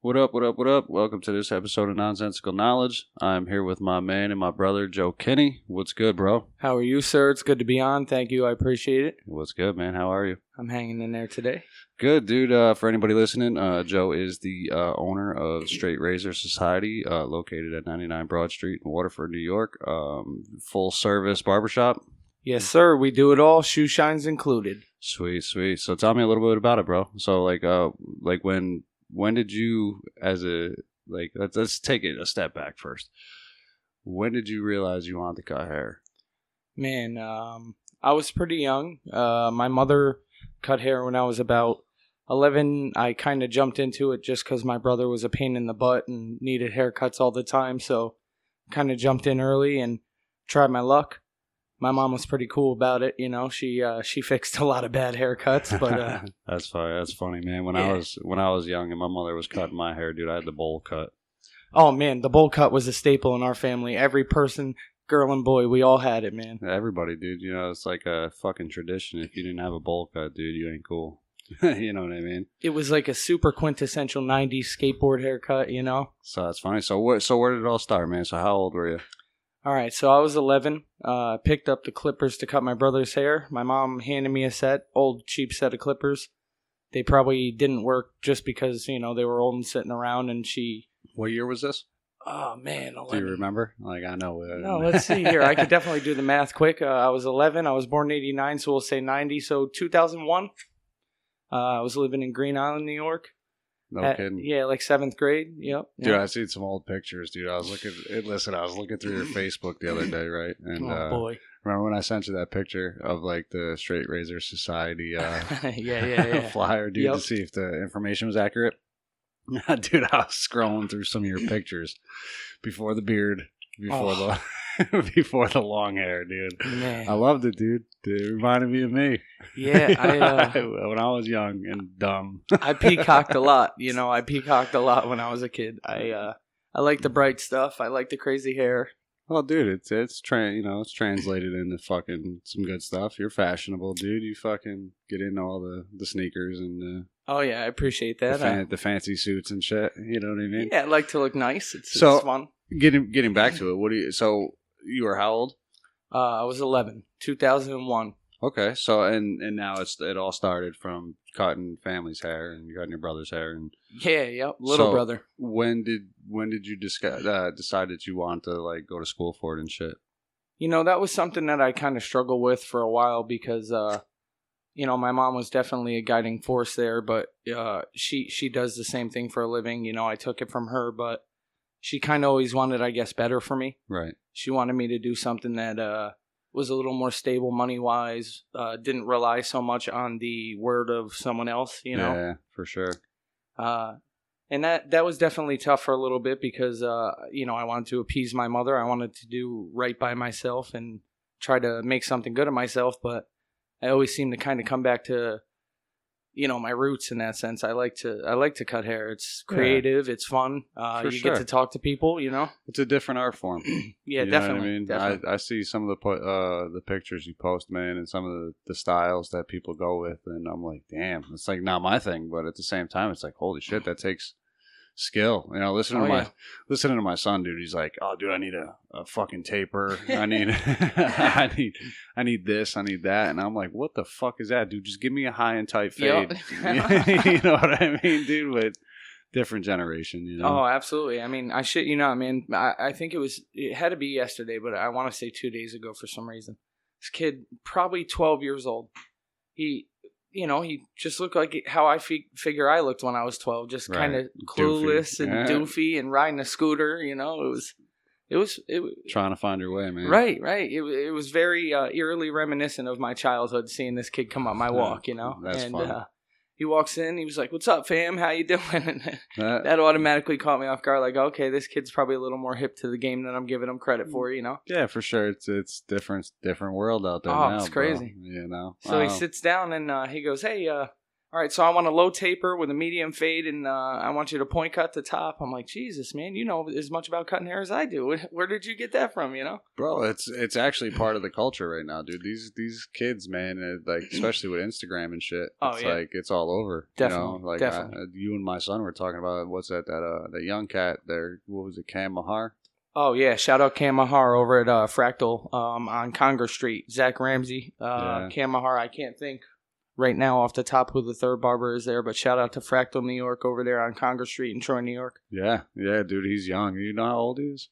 What up, what up, what up? Welcome to this episode of Nonsensical Knowledge. I'm here with my man and my brother, Joe Kinney. What's good, bro? How are you, sir? It's good to be on. Thank you. I appreciate it. What's good, man? How are you? I'm hanging in there today. Good, dude. For anybody listening, Joe is the owner of Straight Razor Society, located at 99 Broad Street in Waterford, New York. Full-service barbershop. Yes, sir. We do it all. Shoe shines included. Sweet, sweet. So tell me a little bit about it, bro. So, when did you, let's take it a step back first. When did you realize you wanted to cut hair? Man, I was pretty young. My mother cut hair when I was about 11. I kind of jumped into it just because my brother was a pain in the butt and needed haircuts all the time. So kind of jumped in early and tried my luck. My mom was pretty cool about it, you know. She fixed a lot of bad haircuts, but That's funny, man. When I was young and my mother was cutting my hair, dude, I had the bowl cut. Oh man, the bowl cut was a staple in our family. Every person, girl and boy, we all had it, man. Everybody, dude. You know, it's like a fucking tradition. If you didn't have a bowl cut, dude, you ain't cool. You know what I mean? It was like a super quintessential 90s skateboard haircut, you know? So that's funny. So where did it all start, man? So how old were you? All right, so I was 11. Picked up the clippers to cut my brother's hair. My mom handed me a old cheap set of clippers. They probably didn't work just because, you know, they were old and sitting around, and she... What year was this? Oh, man, 11. Do you remember? Like, I know. No, let's see here. I could definitely do the math quick. I was 11. I was born in 89, so we'll say 90. So 2001, I was living in Green Island, New York. No kidding. Yeah, like 7th grade. Yep. Dude, I seen some old pictures, dude. I was looking through your Facebook the other day, right? And boy. Remember when I sent you that picture of like the Straight Razor Society yeah. flyer, dude, to see if the information was accurate? Dude, I was scrolling through some of your pictures before the beard, before the long hair, dude. Man. I loved it, dude. It reminded me of me. Yeah, when I was young and dumb. I peacocked a lot. You know, I peacocked a lot when I was a kid. I like the bright stuff. I like the crazy hair. Well, dude, it's translated into fucking some good stuff. You're fashionable, dude. You fucking get into all the sneakers and oh yeah, I appreciate that. The fancy suits and shit. You know what I mean? Yeah, I like to look nice. It's fun. Getting back to it, so you were how old? I was 11, 2001. Okay, so and now it all started from cutting family's hair and cutting your brother's hair and little brother. When did you decide that you want to like go to school for it and shit? You know, that was something that I kind of struggled with for a while because you know, my mom was definitely a guiding force there, but she does the same thing for a living. You know, I took it from her, but she kind of always wanted, I guess, better for me. Right. She wanted me to do something that was a little more stable money-wise, didn't rely so much on the word of someone else, you know? Yeah, for sure. And that was definitely tough for a little bit because, you know, I wanted to appease my mother. I wanted to do right by myself and try to make something good of myself, but I always seem to kind of come back to, you know, my roots in that sense. I like to cut hair. It's creative. It's fun. You get to talk to people, you know. It's a different art form. Yeah, you definitely. Know what I mean, definitely. I see some of the pictures you post, man, and some of the styles that people go with, and I'm like, damn, it's like not my thing, but at the same time, it's like, holy shit, that takes skill. You know, listening to my son, dude, he's like, oh, dude, I need a fucking taper. I need I need this, I need that, and I'm like, what the fuck is that, dude? Just give me a high and tight fade. You know what I mean, dude? But different generation, you know. Oh, absolutely. I mean, I shit you not, man. I think it had to be yesterday, but I want to say 2 days ago for some reason. This kid, probably 12 years old. He just looked like how I figure I looked when I was 12, just kind of clueless and doofy and riding a scooter. You know, it was trying to find your way, man. Right. It was very eerily reminiscent of my childhood, seeing this kid come up my walk. You know, that's fun. He walks in. He was like, "What's up, fam? How you doing?" And that automatically caught me off guard. Like, okay, this kid's probably a little more hip to the game than I'm giving him credit for. You know? Yeah, for sure. It's different world out there now. It's crazy. Bro. You know. So he sits down and he goes, "Hey, all right, so I want a low taper with a medium fade, and I want you to point cut the top. I'm like, Jesus, man, you know as much about cutting hair as I do. Where did you get that from, you know? Bro, it's actually part of the culture right now, dude. These kids, man, like especially with Instagram and shit, it's like it's all over. Definitely, you know? Like definitely. You and my son were talking about what's that young cat there? What was it, Cam Mahar? Oh yeah, shout out Cam Mahar over at Fractal on Congress Street. Zach Ramsey, Cam Mahar. I can't think right now off the top who the third barber is there, but shout out to Fractal New York over there on Congress Street in Troy, New York. Yeah, dude, he's young. You know how old he is?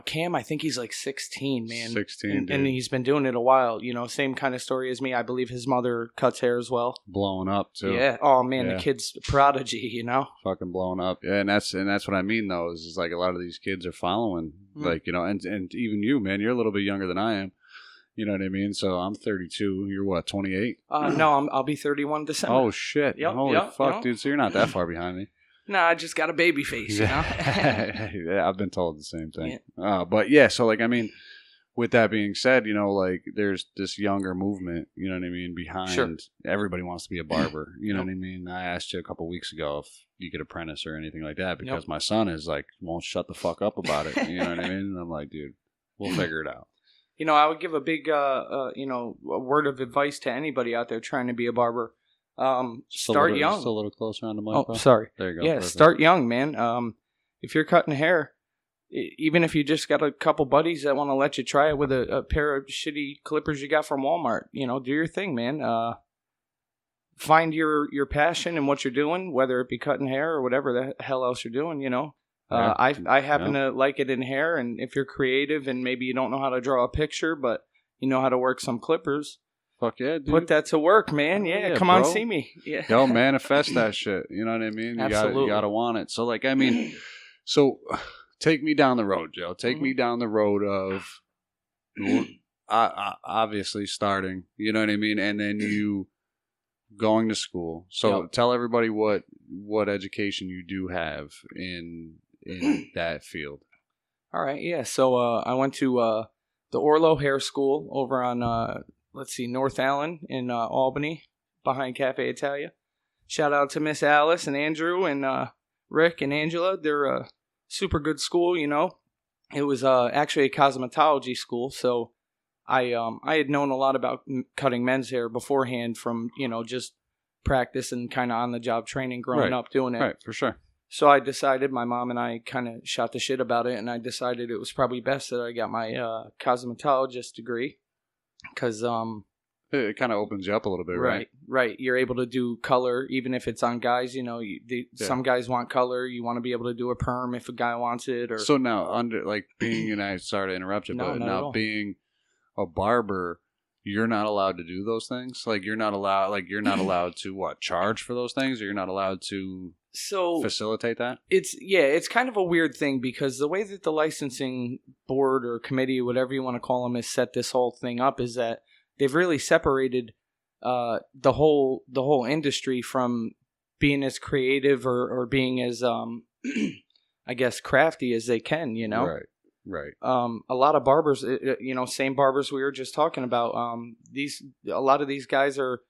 Cam, I think he's like 16, man. 16, and he's been doing it a while. You know, same kind of story as me. I believe his mother cuts hair as well. Blowing up too. Yeah. Oh man, the kid's a prodigy. You know, fucking blowing up. Yeah, and that's what I mean though. Is like a lot of these kids are following, like you know, and even you, man, you're a little bit younger than I am. You know what I mean? So I'm 32. You're what, 28? No, I'll be 31 December. Oh shit! Yep, Holy fuck, dude! So you're not that far behind me. No, I just got a baby face. You know? Yeah, I've been told the same thing. Yeah. But yeah, so like I mean, with that being said, you know, like there's this younger movement. You know what I mean? Behind everybody wants to be a barber. You know what I mean? I asked you a couple weeks ago if you could apprentice or anything like that because my son is like won't shut the fuck up about it. You know what I mean? And I'm like, dude, we'll figure it out. You know, I would give a big, a word of advice to anybody out there trying to be a barber. Start young. Just a little closer on the mic. Oh, sorry. There you go. Yeah, perfect. Start young, man. If you're cutting hair, even if you just got a couple buddies that want to let you try it with a pair of shitty clippers you got from Walmart, you know, do your thing, man. Find your passion in what you're doing, whether it be cutting hair or whatever the hell else you're doing, you know. I happen to like it in hair, and if you're creative and maybe you don't know how to draw a picture, but you know how to work some clippers, fuck yeah, dude. Put that to work, man. Yeah, come on, see me. Yeah, yo, manifest that shit. You know what I mean? Absolutely. You gotta want it. So like, I mean, so take me down the road, Joe. Take me down the road of obviously starting. You know what I mean? And then you going to school. So tell everybody what education you do have in that field. All right, yeah. So I went to the Orlo Hair School over on North Allen in Albany, behind Cafe Italia. Shout out to Miss Alice and Andrew and Rick and Angela. They're a super good school, you know. It was actually a cosmetology school, so I had known a lot about cutting men's hair beforehand from, you know, just practice and kind of on the job training growing up doing it. Right, for sure. So I decided, my mom and I kind of shot the shit about it, and I decided it was probably best that I got my cosmetologist degree, because it kind of opens you up a little bit, right? Right. You're able to do color, even if it's on guys. You know, some guys want color. You want to be able to do a perm if a guy wants it. Or so now, being, and I sorry to interrupt you, but now being a barber, you're not allowed to do those things. Like you're not allowed to charge for those things, or you're not allowed to facilitate that. It's kind of a weird thing because the way that the licensing board or committee, whatever you want to call them, has set this whole thing up is that they've really separated the whole industry from being as creative or being as I guess crafty as they can. You know, right. A lot of barbers, you know, same barbers we were just talking about. A lot of these guys are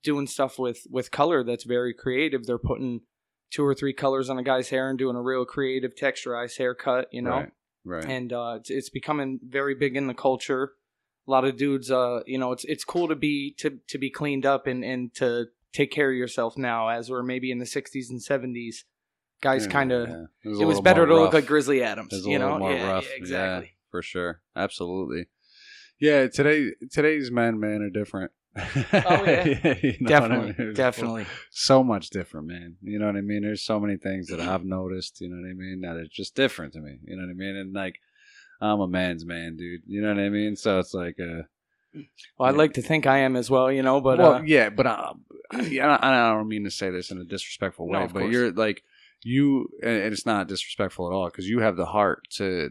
doing stuff with color that's very creative. They're putting 2 or 3 colors on a guy's hair and doing a real creative texturized haircut, you know. Right. And it's becoming very big in the culture. A lot of dudes, you know, it's cool to be cleaned up and to take care of yourself now, as we're maybe in the 60s and 70s. Guys kind of, it was better to look like Grizzly Adams, you know? Rough. Yeah, exactly. Yeah, for sure. Absolutely. Yeah, today's men are different. Oh, yeah. You know definitely. So much different, man. You know what I mean? There's so many things that I've noticed, you know what I mean, that it's just different to me. You know what I mean? And like, I'm a man's man, dude. You know what I mean? So it's like, well, I'd like to think I am as well, you know, but I don't mean to say this in a disrespectful way, but you're like, and it's not disrespectful at all, because you have the heart to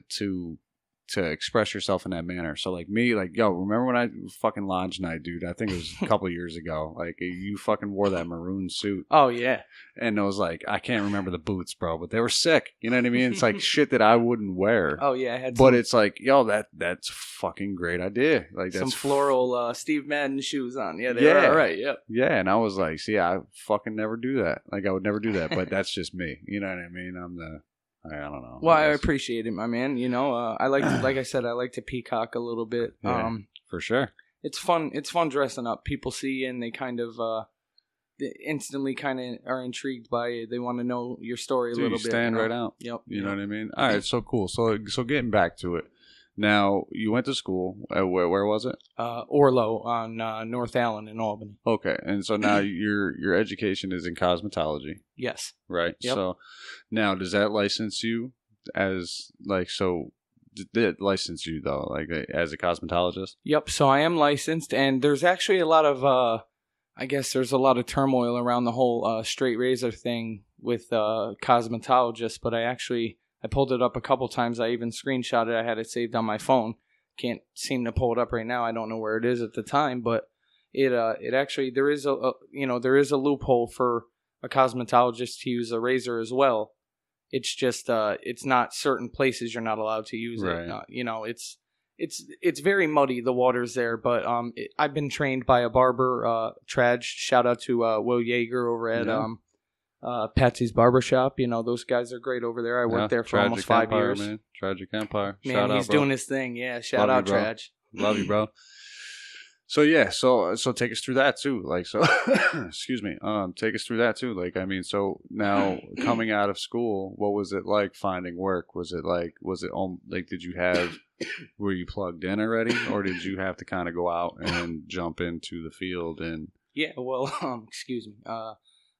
to express yourself in that manner. So like me, like, yo, remember when I fucking lodge night, dude? I think it was a couple years ago. Like you fucking wore that maroon suit. Oh yeah. And it was like, I can't remember the boots, bro, but they were sick. You know what I mean? It's like shit that I wouldn't wear. Oh yeah, I had. But it's like, yo, that's a fucking great idea. Like that's some floral Steve Madden shoes on. Yeah, they were all right. Yeah. Yeah, and I was like, see, I fucking never do that. Like I would never do that, but that's just me. You know what I mean? I don't know. Well, I appreciate it, my man. You know, I like to, like I said, I like to peacock a little bit. Yeah, for sure. It's fun. It's fun dressing up. People see you and they kind of they instantly kind of are intrigued by it. They want to know your story a little bit. Stand right out. Yep. You know what I mean? All right, so cool. So getting back to it. Now, you went to school. Where was it? Orlo on North Allen in Albany. Okay, and so now your education is in cosmetology. Yes. Right. Yep. So now, does that license you as like so? Did it license you though, like as a cosmetologist? Yep. So I am licensed, and there's actually a lot of I guess there's a lot of turmoil around the whole straight razor thing with cosmetologists, but I pulled it up a couple times. I even screenshot it. I had it saved on my phone. Can't seem to pull it up right now. I don't know where it is at the time, but it actually there is a loophole for a cosmetologist to use a razor as well. It's just it's not certain places you're not allowed to use right. it. It's very muddy, the waters there, but I've been trained by a barber, Traj. Shout out to Will Yeager over at Patsy's Barbershop. You know, those guys are great over there. I worked there for almost 5 years. Man. Tragic Empire. Man, Shout he's out, bro. doing his thing. Yeah, shout out, Traj. Love you, bro. So yeah, so take us through that too. Like so, excuse me. Take us through that too. Like I mean, so now coming out of school, what was it like finding work? Was it did you have were you plugged in already, or did you have to kind of go out and jump into the field and? Yeah, well, excuse me.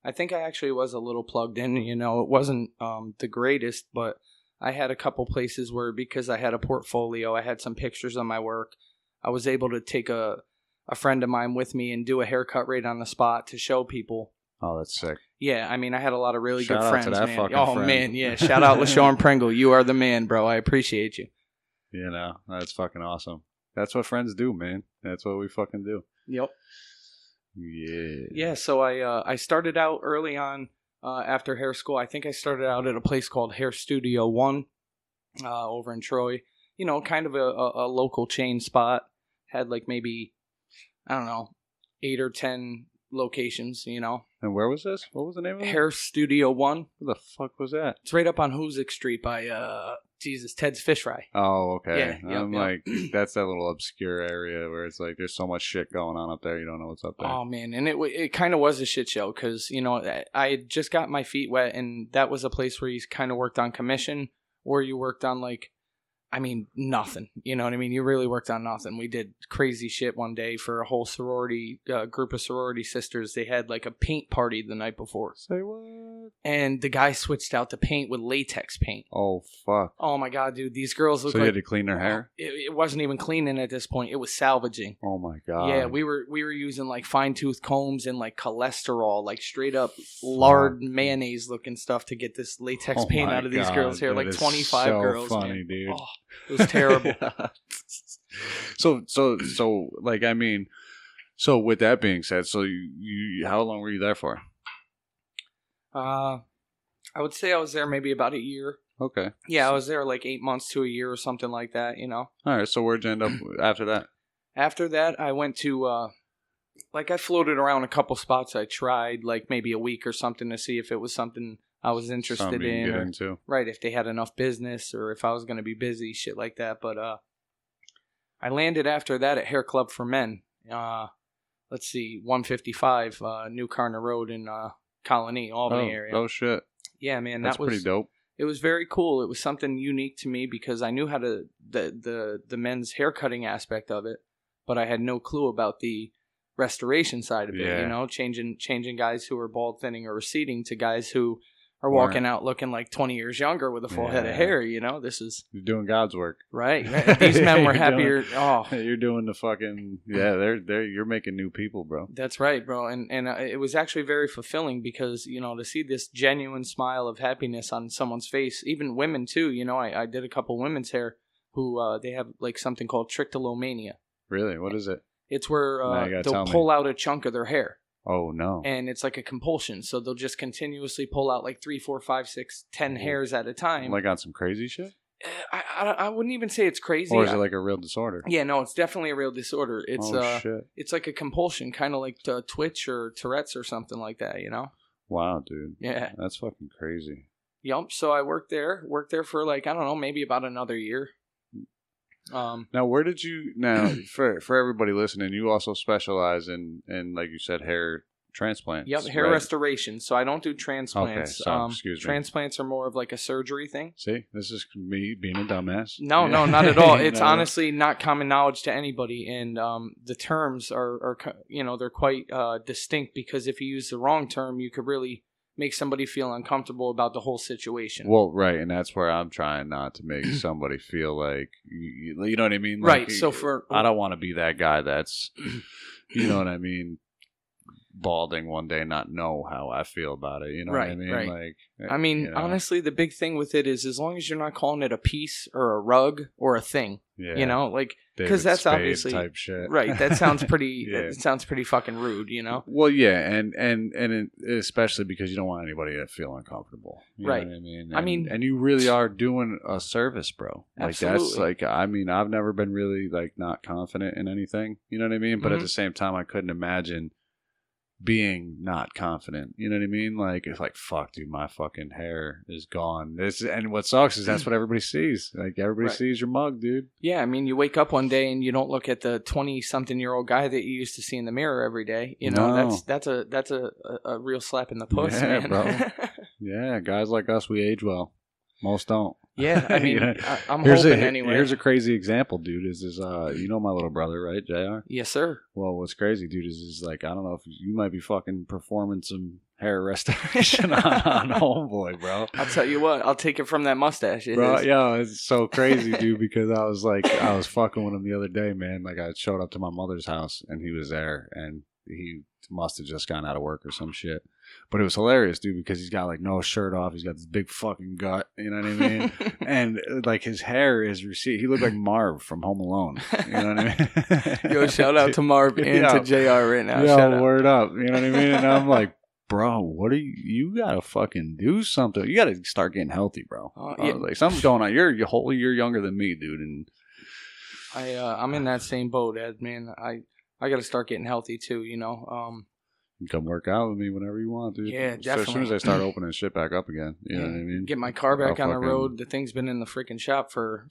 I think I actually was a little plugged in. You know, it wasn't the greatest, but I had a couple places where because I had a portfolio, I had some pictures of my work. I was able to take a friend of mine with me and do a haircut right on the spot to show people. Oh, that's sick. Yeah, I mean, I had a lot of really Shout good out friends, to that man. fucking Oh, friend. man, yeah. Shout out LaShawn Pringle. You are the man, bro. I appreciate you. You know, that's fucking awesome. That's what friends do, man. That's what we fucking do. Yep. Yeah. Yeah, so I started out early on after hair school. I think I started out at a place called Hair Studio 1 over in Troy. You know, kind of a local chain spot. Had like maybe, I don't know, 8 or 10 locations, you know. And where was this? What was the name of it? Hair Studio 1. Where the fuck was that? It's right up on Hoosick Street by, Ted's Fish Fry. Oh, okay. Yeah, I'm like, that's that little obscure area where it's like there's so much shit going on up there. You don't know what's up there. Oh, man. And it kind of was a shit show because, you know, I had just got my feet wet, and that was a place where you kind of worked on commission or you worked on, like, I mean, nothing. You know what I mean? You really worked on nothing. We did crazy shit one day for a whole sorority, group of sorority sisters. They had like a paint party the night before. Say what? And the guy switched out the paint with latex paint. Oh, fuck. Oh, my God, dude. These girls look so like... you had to clean their hair? It wasn't even cleaning at this point. It was salvaging. Oh, my God. Yeah, we were using like fine-tooth combs and like cholesterol, like straight up lard mayonnaise looking stuff to get this latex paint out of these girls' hair. Like 25 girls. Funny, man. Dude. Oh, it was terrible. So like I mean, so with that being said, so you how long were you there for? I would say I was there maybe about a year. Okay. Yeah, I was there like 8 months to a year or something like that, you know. All right, so where'd you end up after that? After that, I went to I floated around a couple spots. I tried like maybe a week or something to see if it was something I was interested Something you in. can get or, into. Right, if they had enough business or if I was going to be busy, shit like that. But I landed after that at Hair Club for Men. Let's see, 155 New Carner Road in Colony, Albany area. Oh, shit. Yeah, man. That's pretty dope. It was very cool. It was something unique to me because I knew how to, the men's haircutting aspect of it, but I had no clue about the restoration side of it, you know, changing guys who are bald, thinning, or receding to guys who are walking out looking like 20 years younger with a full head of hair, you know. This is... You're doing God's work. Right. These men were happier. You're doing the fucking... Yeah, you're making new people, bro. That's right, bro. And it was actually very fulfilling because, you know, to see this genuine smile of happiness on someone's face, even women too, you know, I did a couple women's hair. who they have like something called trichotillomania. Really? What is it? It's where Now they'll pull out a chunk of their hair. Oh, no. And it's like a compulsion. So they'll just continuously pull out like 3, 4, 5, 6, 10 hairs at a time. Like on some crazy shit? I wouldn't even say it's crazy. Or is it like a real disorder? Yeah, no, it's definitely a real disorder. It's shit. It's like a compulsion, kind of like Twitch or Tourette's or something like that, you know? Wow, dude. Yeah. That's fucking crazy. Yup. So I worked there for like, I don't know, maybe about another year. Now, where did you, now, for everybody listening, you also specialize in, like you said, hair transplants. Yep, hair restoration. So I don't do transplants. Okay, so, excuse me. Transplants are more of like a surgery thing. See, this is me being a dumbass. No, not at all. It's honestly not common knowledge to anybody, and the terms are they're quite distinct, because if you use the wrong term, you could really make somebody feel uncomfortable about the whole situation. Well, right, and that's where I'm trying not to make somebody feel like, you know what I mean? Like, right, so I don't want to be that guy that's, you know what I mean, balding one day, not know how I feel about it. You know what I mean? Right. Like, I mean, honestly, the big thing with it is as long as you're not calling it a piece or a rug or a thing, you know, like, because that's Spade obviously type shit. Right. That sounds pretty. That sounds pretty fucking rude, you know. Well, yeah, and especially because you don't want anybody to feel uncomfortable. You right. know what I mean? And you really are doing a service, bro. Like absolutely. That's like, I mean, I've never been really like not confident in anything. You know what I mean? But at the same time, I couldn't imagine being not confident, you know what I mean? Like, it's like, fuck, dude, my fucking hair is gone. And what sucks is that's what everybody sees. Like, everybody sees your mug, dude. Yeah, I mean, you wake up one day and you don't look at the 20-something-year-old guy that you used to see in the mirror every day. You know, that's a real slap in the puss, man. Bro. Yeah, guys like us, we age well. Most don't. Yeah, I mean, I'm hoping anyway. Here's a crazy example, dude. Is you know my little brother, right, JR? Yes, sir. Well, what's crazy, dude, is like, I don't know if you might be fucking performing some hair restoration on homeboy, bro. I'll tell you what, I'll take it from that mustache. Bro, yeah, it's so crazy, dude, because I was fucking with him the other day, man. Like, I showed up to my mother's house, and he was there, and he must have just gotten out of work or some shit. But it was hilarious, dude, because he's got like no shirt off. He's got this big fucking gut, you know what I mean? And like his hair is receded. He looked like Marv from Home Alone. You know what I mean? Yo, shout out to Marv and to JR right now. Yo, word up. You know what I mean? And I'm like, bro, what are you gotta fucking do something. You gotta start getting healthy, bro. Yeah. Like, something's going on. You're a whole year younger than me, dude. And I'm in that same boat, Ed, man. I gotta start getting healthy too, you know. You come work out with me whenever you want, dude. Yeah, definitely. So as soon as I start opening shit back up again, you know what I mean? Get my car back on the road. The thing's been in the freaking shop for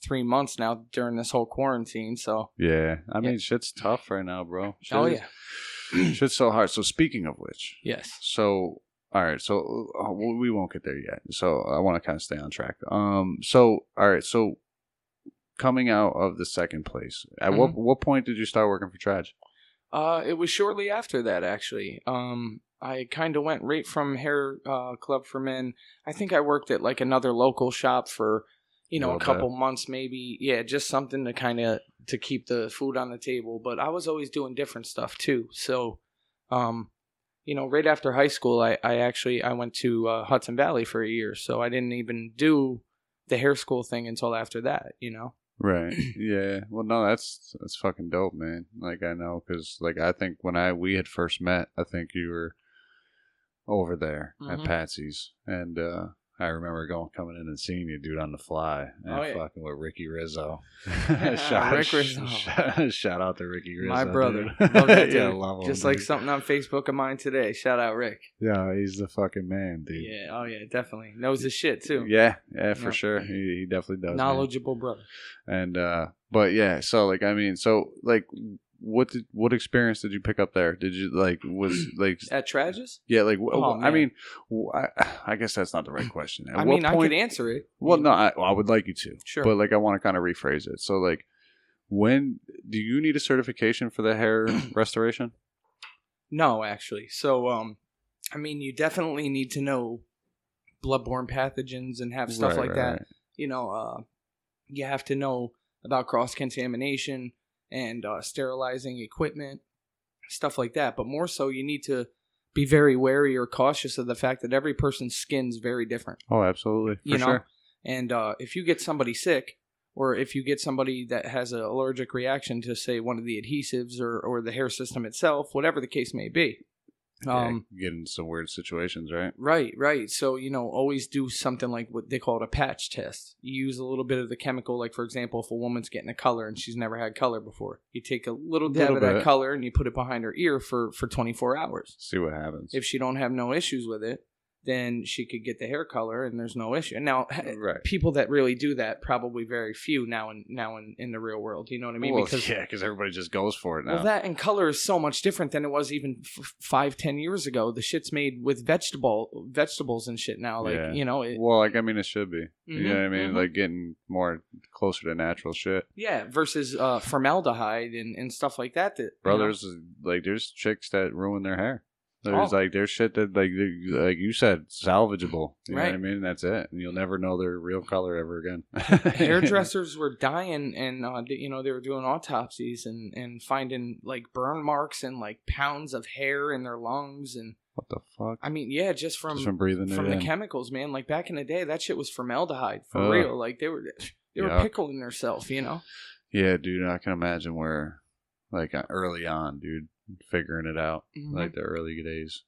3 months now during this whole quarantine, so. Yeah, I mean, shit's tough right now, bro. Yeah. Shit's so hard. So speaking of which. Yes. So, all right, so we won't get there yet. So I want to kind of stay on track. So, all right, so coming out of the second place, at what point did you start working for Traj? It was shortly after that, actually. I kind of went right from hair club for men. I think I worked at like another local shop for, a couple months maybe. Yeah, just something to kind of to keep the food on the table. But I was always doing different stuff too. So, right after high school, I went to Hudson Valley for a year. So I didn't even do the hair school thing until after that, Right. Yeah. Well, no, that's fucking dope, man. Like, I know, because like I think when we had first met, I think you were over there at Patsy's, and I remember coming in and seeing you, dude, on the fly, and fucking with Ricky Rizzo. Rick Rizzo. Shout out to Ricky Rizzo, my brother. Dude. Love that dude. Yeah, love him, just dude. like something on Facebook of mine today. Shout out Rick. Yeah, he's the fucking man, dude. Yeah, oh yeah, definitely knows his shit too. Yeah, for sure. He definitely does. Knowledgeable brother. And but yeah, so like I mean, so like. What experience did you pick up there? Did you was at Traj's? Yeah, like I mean, I guess that's not the right question. I mean, I could answer it. Well, no, I would like you to. Sure, but like I want to kind of rephrase it. So like, when do you need a certification for the hair restoration? No, actually. So I mean, you definitely need to know bloodborne pathogens and have stuff like that. Right. You have to know about cross contamination and sterilizing equipment, stuff like that. But more so, you need to be very wary or cautious of the fact that every person's skin's very different. Oh, absolutely. For sure. And if you get somebody sick, or if you get somebody that has an allergic reaction to, say, one of the adhesives or the hair system itself, whatever the case may be. Get into some weird situations, right? Right. So, always do something like what they call it a patch test. You use a little bit of the chemical, like, for example, if a woman's getting a color and she's never had color before, you take a little dab of that color and you put it behind her ear for 24 hours. See what happens. If she don't have no issues with it, then she could get the hair color and there's no issue. Now, people that really do that, probably very few now in the real world. You know what I mean? Well, because everybody just goes for it now. Well, that and color is so much different than it was even 5-10 years ago. The shit's made with vegetables and shit now. Like, well, like, I mean, it should be. You know what I mean? Like, getting more closer to natural shit. Yeah, versus formaldehyde and stuff like that. Brothers, like, there's chicks that ruin their hair. There's shit that, like you said, salvageable. You know what I mean? That's it. And you'll never know their real color ever again. Hairdressers were dying, and they were doing autopsies and finding like burn marks and like pounds of hair in their lungs and. What the fuck? I mean, yeah, just from breathing from the chemicals, man. Like back in the day, that shit was formaldehyde for real. Like they were pickling themselves, Yeah, dude. I can imagine where, like, early on, dude. Figuring it out, like the early days.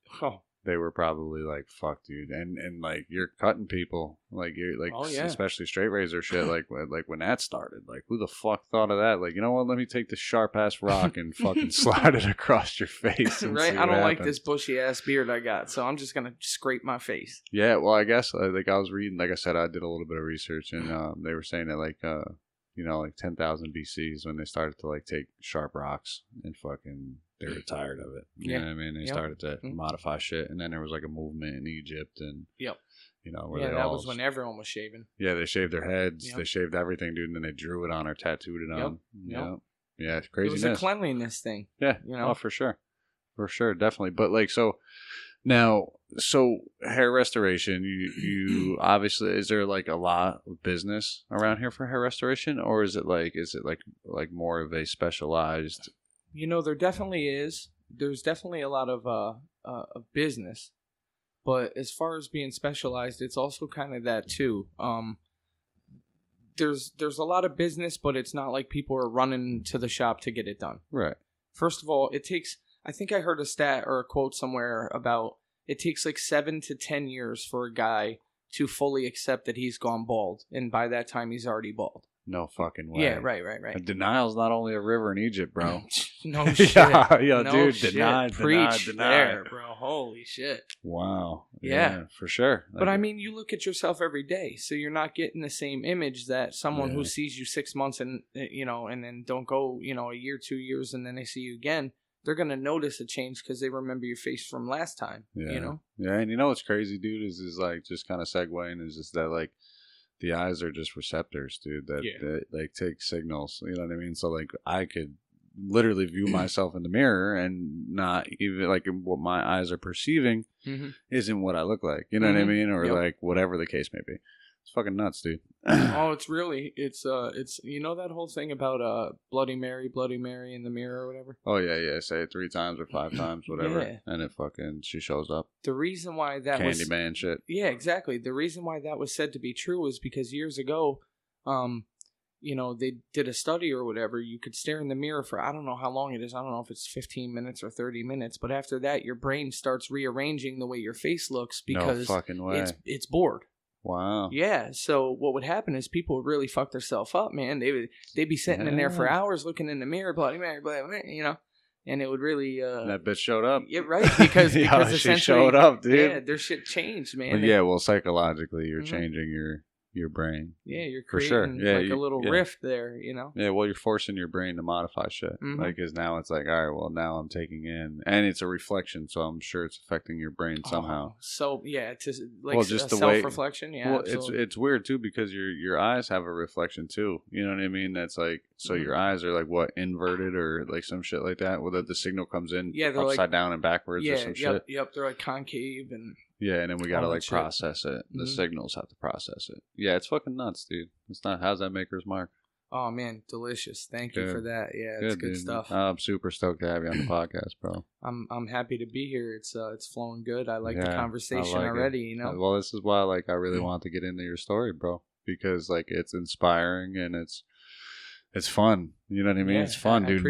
They were probably like, "Fuck, dude," and like you're cutting people, like you're like, especially straight razor shit. Like when that started, like who the fuck thought of that? Like, you know what? Let me take this sharp ass rock and fucking slide it across your face. Right? I don't like this bushy ass beard I got, so I'm just gonna scrape my face. Yeah, well, I guess like I was reading, like I said, I did a little bit of research, and they were saying that like 10,000 BCs when they started to like take sharp rocks and fucking. They were tired of it. You know what I mean? They started to modify shit. And then there was like a movement in Egypt and, where they that was when everyone was shaving. Yeah, they shaved their heads. They shaved everything, dude. And then they drew it on or tattooed it on. Yeah, it's craziness. It was a cleanliness thing. Yeah. Oh, for sure. For sure. Definitely. But like, so hair restoration, you obviously, is there like a lot of business around here for hair restoration? Or is it like more of a specialized... there definitely is. There's definitely a lot of business, but as far as being specialized, it's also kind of that too. There's a lot of business, but it's not like people are running to the shop to get it done. Right. First of all, it takes. I think I heard a stat or a quote somewhere about it takes like 7 to 10 years for a guy to fully accept that he's gone bald, and by that time he's already bald. No fucking way. Yeah, right. Denial's not only a river in Egypt, bro. No shit. No, dude, shit. Preach deny. There, bro. Holy shit. Wow. Yeah, for sure. But I mean, you look at yourself every day, so you're not getting the same image that someone who sees you 6 months and and then don't go, a year, 2 years, and then they see you again. They're gonna notice a change because they remember your face from last time. Yeah. Yeah, and what's crazy, dude, is like just kind of segueing is just that like. The eyes are just receptors, dude, that like take signals. You know what I mean? So like I could literally view myself in the mirror and not even like what my eyes are perceiving isn't what I look like. You know what I mean? Or like whatever the case may be. It's fucking nuts, dude. Oh, it's that whole thing about Bloody Mary in the mirror or whatever. Oh yeah. Say it 3 times or 5 times, whatever, and it fucking she shows up. The reason why that Candyman shit. Yeah, exactly. The reason why that was said to be true was because years ago, they did a study or whatever. You could stare in the mirror for I don't know how long it is. I don't know if it's 15 minutes or 30 minutes, but after that, your brain starts rearranging the way your face looks because no fucking way. It's bored. Wow. Yeah. So what would happen is people would really fuck themselves up, man. They'd be sitting in there for hours looking in the mirror, Bloody Mary, and it would really. That bitch showed up. Yeah, right. Because essentially she showed up, dude. Yeah, their shit changed, man. Well, psychologically, you're changing your brain. Yeah, you're for creating sure. a little rift there, Yeah, well, you're forcing your brain to modify shit. Like, because now it's like, all right, well, now I'm taking in, and it's a reflection, so I'm sure it's affecting your brain somehow. So yeah, just the self-reflection. Yeah, well, it's weird too because your eyes have a reflection too. You know what I mean? That's like so your eyes are like what inverted or like some shit like that, where the signal comes in upside down and backwards or some shit. Yep, they're like concave and. Yeah, and then we gotta like process it. The signals have to process it. Yeah, it's fucking nuts, dude. It's not. How's that maker's mark? Oh man, delicious. Thank you for that. Yeah, it's good stuff. I'm super stoked to have you on the podcast, bro. I'm happy to be here. It's flowing good. I like the conversation already. Well, this is why I really want to get into your story, bro. because like it's inspiring and it's fun. You know what I mean? Yeah, it's fun, dude.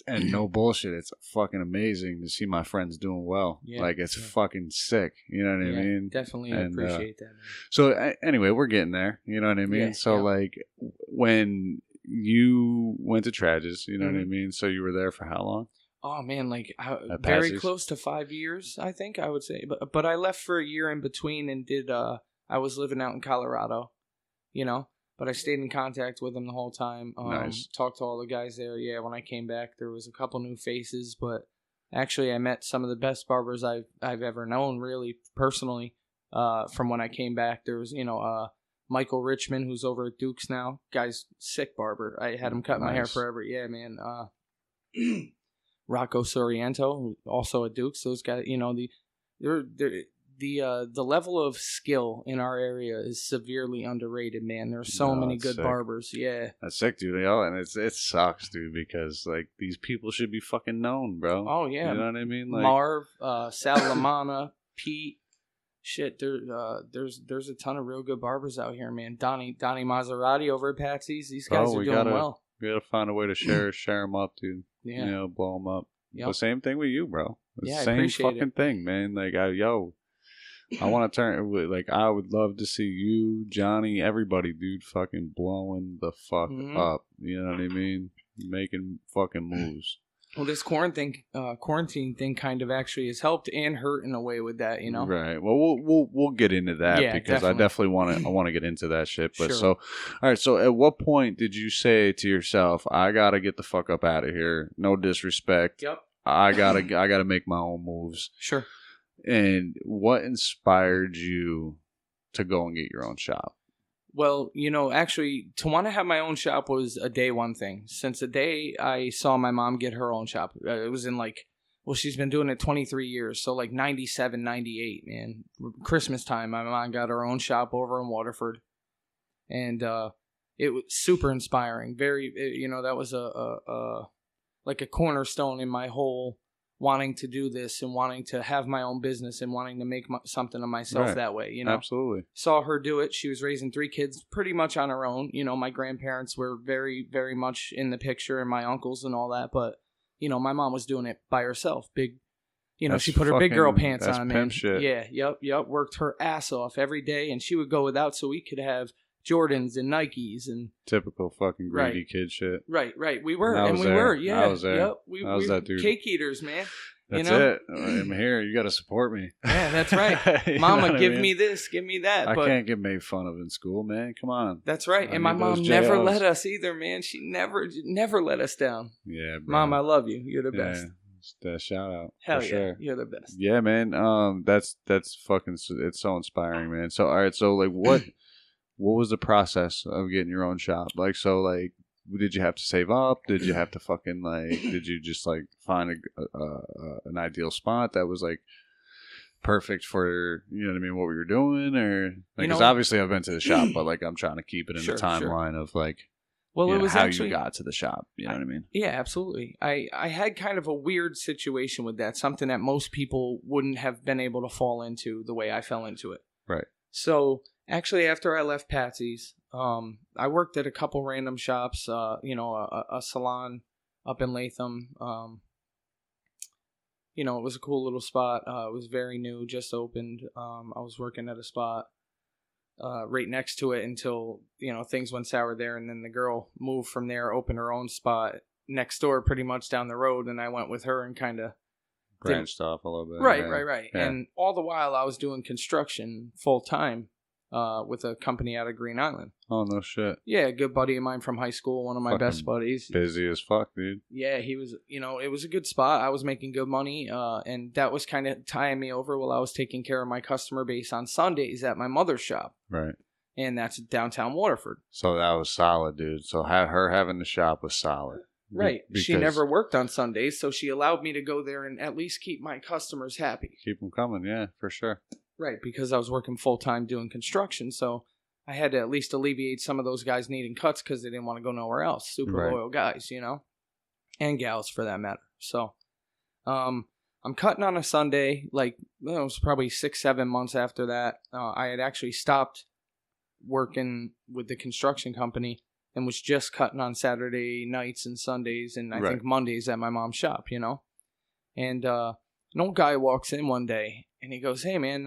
And no bullshit. It's fucking amazing to see my friends doing well. Yeah, like it's fucking sick. You know what I mean? Definitely appreciate that. Man. So anyway, we're getting there. You know what I mean? So like when you went to Trages, you know what I mean? So you were there for how long? Oh man, like very close to 5 years, I think I would say. But I left for a year in between and did. I was living out in Colorado, you know. But I stayed in contact with them the whole time. Nice. Talked to all the guys there. Yeah, when I came back, there was a couple new faces, but actually, I met some of the best barbers I've ever known, really personally. From when I came back, there was Michael Richmond, who's over at Duke's now. Guy's sick barber. I had him cut my hair forever. Yeah, man. Rocco Soriento, also at Duke's. Those guys, the level of skill in our area is severely underrated, man. There's so many good barbers. Yeah. That's sick, dude. And it sucks, dude, because like these people should be fucking known, bro. Oh yeah. You know what I mean? Like Marv, Sal Lamana, Pete. Shit, there's a ton of real good barbers out here, man. Donnie Maserati over at Patsy's. These guys are doing well. We gotta find a way to share them up, dude. Yeah. Blow them up. Yep. The same thing with you, bro. I same appreciate fucking thing, man. Like I want to turn, like, I would love to see you, Johnny, everybody, dude, fucking blowing the fuck up. You know what I mean? Making fucking moves. Well, this quarantine thing kind of actually has helped and hurt in a way with that, you know? Right. Well, we'll get into that because I definitely want to get into that shit. But all right. So at what point did you say to yourself, I got to get the fuck up out of here? No disrespect. Yep. I gotta make my own moves. Sure. And what inspired you to go and get your own shop? Well, actually, to want to have my own shop was a day one thing. Since the day I saw my mom get her own shop, it was in she's been doing it 23 years. So 97, 98, man. Christmas time, my mom got her own shop over in Waterford. And it was super inspiring. Very, that was a cornerstone in my whole wanting to do this and wanting to have my own business and wanting to make something of myself that way, Absolutely. Saw her do it. She was raising 3 kids pretty much on her own. My grandparents were very, very much in the picture and my uncles and all that. But, my mom was doing it by herself. Big, she put her big girl pants on, man. Shit. Yeah, yep. Worked her ass off every day and she would go without so we could have Jordans and Nikes and typical fucking greedy kid shit. Right. We were, yeah. I was there. Yep. I was that dude. Cake eaters, man. That's it. I'm here. You got to support me. Yeah, that's right. Mama, give me this, give me that. I can't get made fun of in school, man. Come on. That's right. And my mom never let us either, man. She never let us down. Yeah, bro. Mom, I love you. You're the best. Yeah, shout out. Hell yeah, sure. You're the best. Yeah, man. That's fucking. It's so inspiring, man. So all right. So what was the process of getting your own shop? Did you have to save up? Did you have to fucking did you just find an ideal spot that was perfect for, you know what I mean, what we were doing? Or because obviously I've been to the shop, but I'm trying to keep it in the timeline of it was how actually, you got to the shop. You know what I mean? Yeah, absolutely. I had kind of a weird situation with that, something that most people wouldn't have been able to fall into the way I fell into it. Right. So actually, after I left Patsy's, I worked at a couple random shops, a salon up in Latham. It was a cool little spot. It was very new, just opened. I was working at a spot right next to it until, things went sour there. And then the girl moved from there, opened her own spot next door, pretty much down the road. And I went with her and kind of branched off a little bit. Right. Yeah. And all the while I was doing construction full time. With a company out of Green Island. Oh, no shit. Yeah, a good buddy of mine from high school, one of my best buddies. Busy as fuck, dude. Yeah, he was, it was a good spot. I was making good money, and that was kind of tying me over while I was taking care of my customer base on Sundays at my mother's shop. Right. And that's downtown Waterford. So that was solid, dude. So her having the shop was solid. Right. She never worked on Sundays, so she allowed me to go there and at least keep my customers happy. Keep them coming, yeah, for sure. Right, because I was working full-time doing construction, so I had to at least alleviate some of those guys needing cuts because they didn't want to go nowhere else. Super loyal guys, and gals for that matter. So I'm cutting on a Sunday, it was probably 6-7 months after that. I had actually stopped working with the construction company and was just cutting on Saturday nights and Sundays and I think Mondays at my mom's shop, you know. And an old guy walks in one day and he goes, "Hey, man,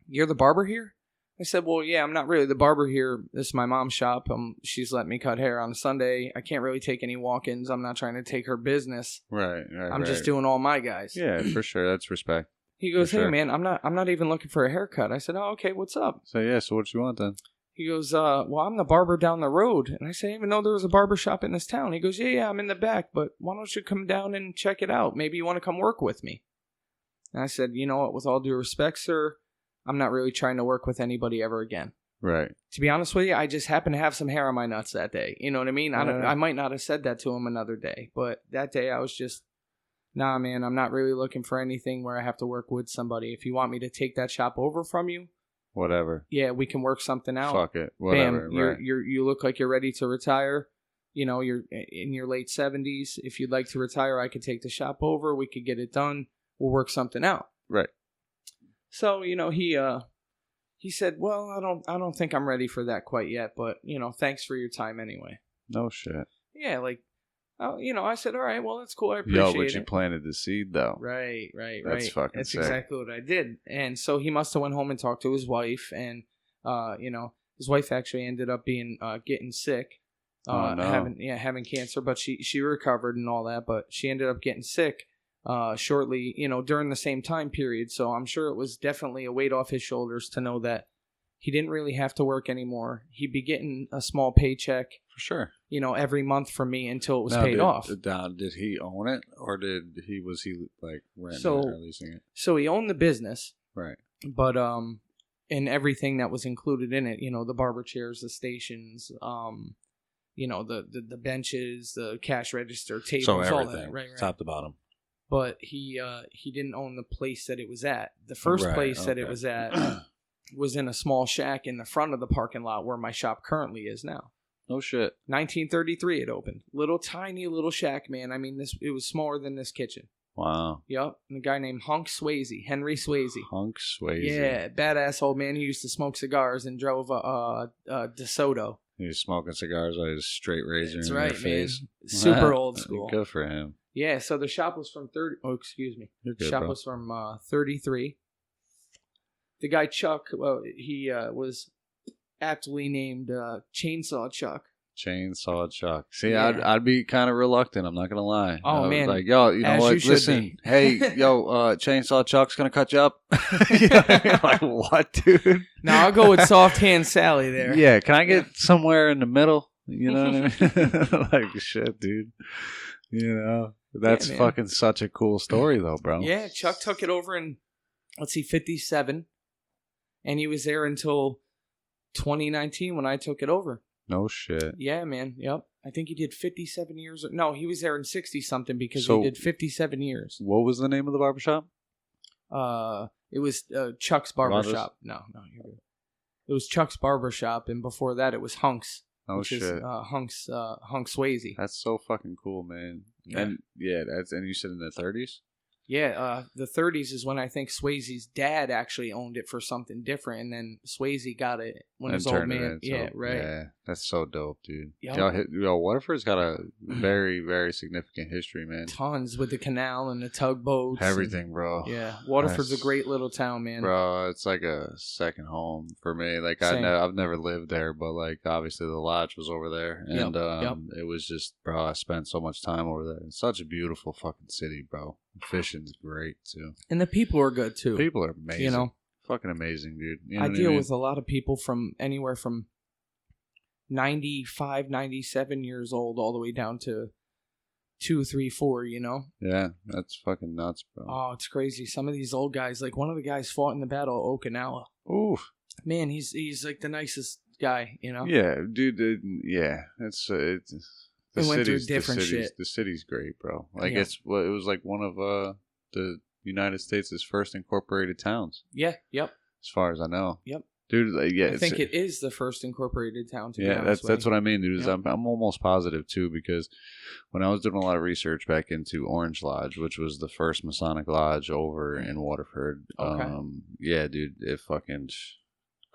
you're the barber here?" I said, "Well, yeah, I'm not really the barber here. This is my mom's shop. She's letting me cut hair on Sunday. I can't really take any walk-ins. I'm not trying to take her business. Right. I'm just doing all my guys." Yeah, for sure. That's respect. He goes, "Hey, man, I'm not even looking for a haircut." I said, "Oh, okay, what's up?" So what you want then? He goes, "Well, I'm the barber down the road." And I say, "I didn't even know there was a barber shop in this town." He goes, yeah, I'm in the back, but why don't you come down and check it out? Maybe you want to come work with me." And I said, "You know what, with all due respect, sir, I'm not really trying to work with anybody ever again." Right. To be honest with you, I just happened to have some hair on my nuts that day. You know what I mean? I might not have said that to him another day, but that day I was just, nah, man, I'm not really looking for anything where I have to work with somebody. If you want me to take that shop over from you, whatever. Yeah, we can work something out. Fuck it. Whatever. Bam, you look like you're ready to retire. You know, you're in your late 70s. If you'd like to retire, I could take the shop over. We could get it done. We'll work something out. Right. So, you know, he said, "Well, I don't think I'm ready for that quite yet, but, you know, thanks for your time anyway." No shit. Yeah, like, you know, I said, "All right, well, that's cool. I appreciate it." But you planted the seed, though. Right. That's fucking That's sick. exactly what I did. And so he must have went home and talked to his wife, and, you know, his wife actually ended up being getting sick, having cancer, but she recovered and all that, but she ended up getting sick shortly, you know, during the same time period. So I'm sure it was definitely a weight off his shoulders to know that he didn't really have to work anymore. He'd be getting a small paycheck, for sure, you know, every month from me until it was paid off. Did he own it, or was he like renting or leasing it? So he owned the business, right? But and everything that was included in it, you know, the barber chairs, the stations, you know, the benches, the cash register, tables, so everything, all that, right, top to bottom. But he didn't own the place that it was at. The first place that it was at was in a small shack in the front of the parking lot where my shop currently is now. No shit. 1933 it opened. Little tiny little shack, man. I mean, it was smaller than this kitchen. Wow. Yep. And a guy named Honks Swayze, Henry Swayze. Honks Swayze. Yeah, badass old man who used to smoke cigars and drove a DeSoto. He was smoking cigars like a straight razor. That's in right, their face. man. Super old school. Good for him. Yeah, so the shop was from 30. Oh, excuse me. You're good, the shop bro. was from 33. The guy Chuck, well, he was aptly named Chainsaw Chuck. Chainsaw Chuck. See, Yeah. I'd be kind of reluctant. I'm not gonna lie. Oh, I was man. like, yo, you know As what? you should Listen, be. hey, yo, Chainsaw Chuck's gonna cut you up. You know what I mean? Like, what, dude? Now I'll go with Soft Hand Sally there. Yeah, can I get somewhere in the middle? You know what I mean? Like, shit, dude. You know, that's fucking such a cool story, though, bro. Yeah, Chuck took it over in, 57, and he was there until 2019 when I took it over. No shit. Yeah, man. Yep. I think he did 57 years. No, he was there in 60-something because he did 57 years. What was the name of the barbershop? It was Chuck's Barbershop. No, you're good. It was Chuck's Barbershop, and before that it was Honks. Oh shit. Is, Honks Swayze. That's so fucking cool, man. Yeah. And and you said in the 30s? Yeah, the 30s is when I think Swayze's dad actually owned it for something different, and then Swayze got it when his old man. Yeah, right. Yeah, that's so dope, dude. Yep. Waterford's got a very, very significant history, man. Tons with the canal and the tugboats. Everything, bro. Yeah, Waterford's a great little town, man. Bro, it's like a second home for me. Like, I've never lived there, but like obviously the lodge was over there, and it was just, bro, I spent so much time over there. It's such a beautiful fucking city, bro. Fishing's great too, and the people are good too. People are amazing. You know, fucking amazing, dude. You know I deal with a lot of people from anywhere from 95, 97 years old all the way down to 2, 3, 4. You know. Yeah, that's fucking nuts, bro. Oh, it's crazy. Some of these old guys, like one of the guys fought in the Battle of Okinawa. Oof. Man, he's like the nicest guy. You know. Yeah, dude. Yeah, it's. We went through different shit. The city's great, bro. Like it was like one of the United States' first incorporated towns. Yeah. Yep. As far as I know. Yep. Dude, like, yeah. I think it is the first incorporated town. That's what I mean, dude. Yep. I'm almost positive too, because when I was doing a lot of research back into Orange Lodge, which was the first Masonic lodge over in Waterford. Okay. Yeah, dude, it fucking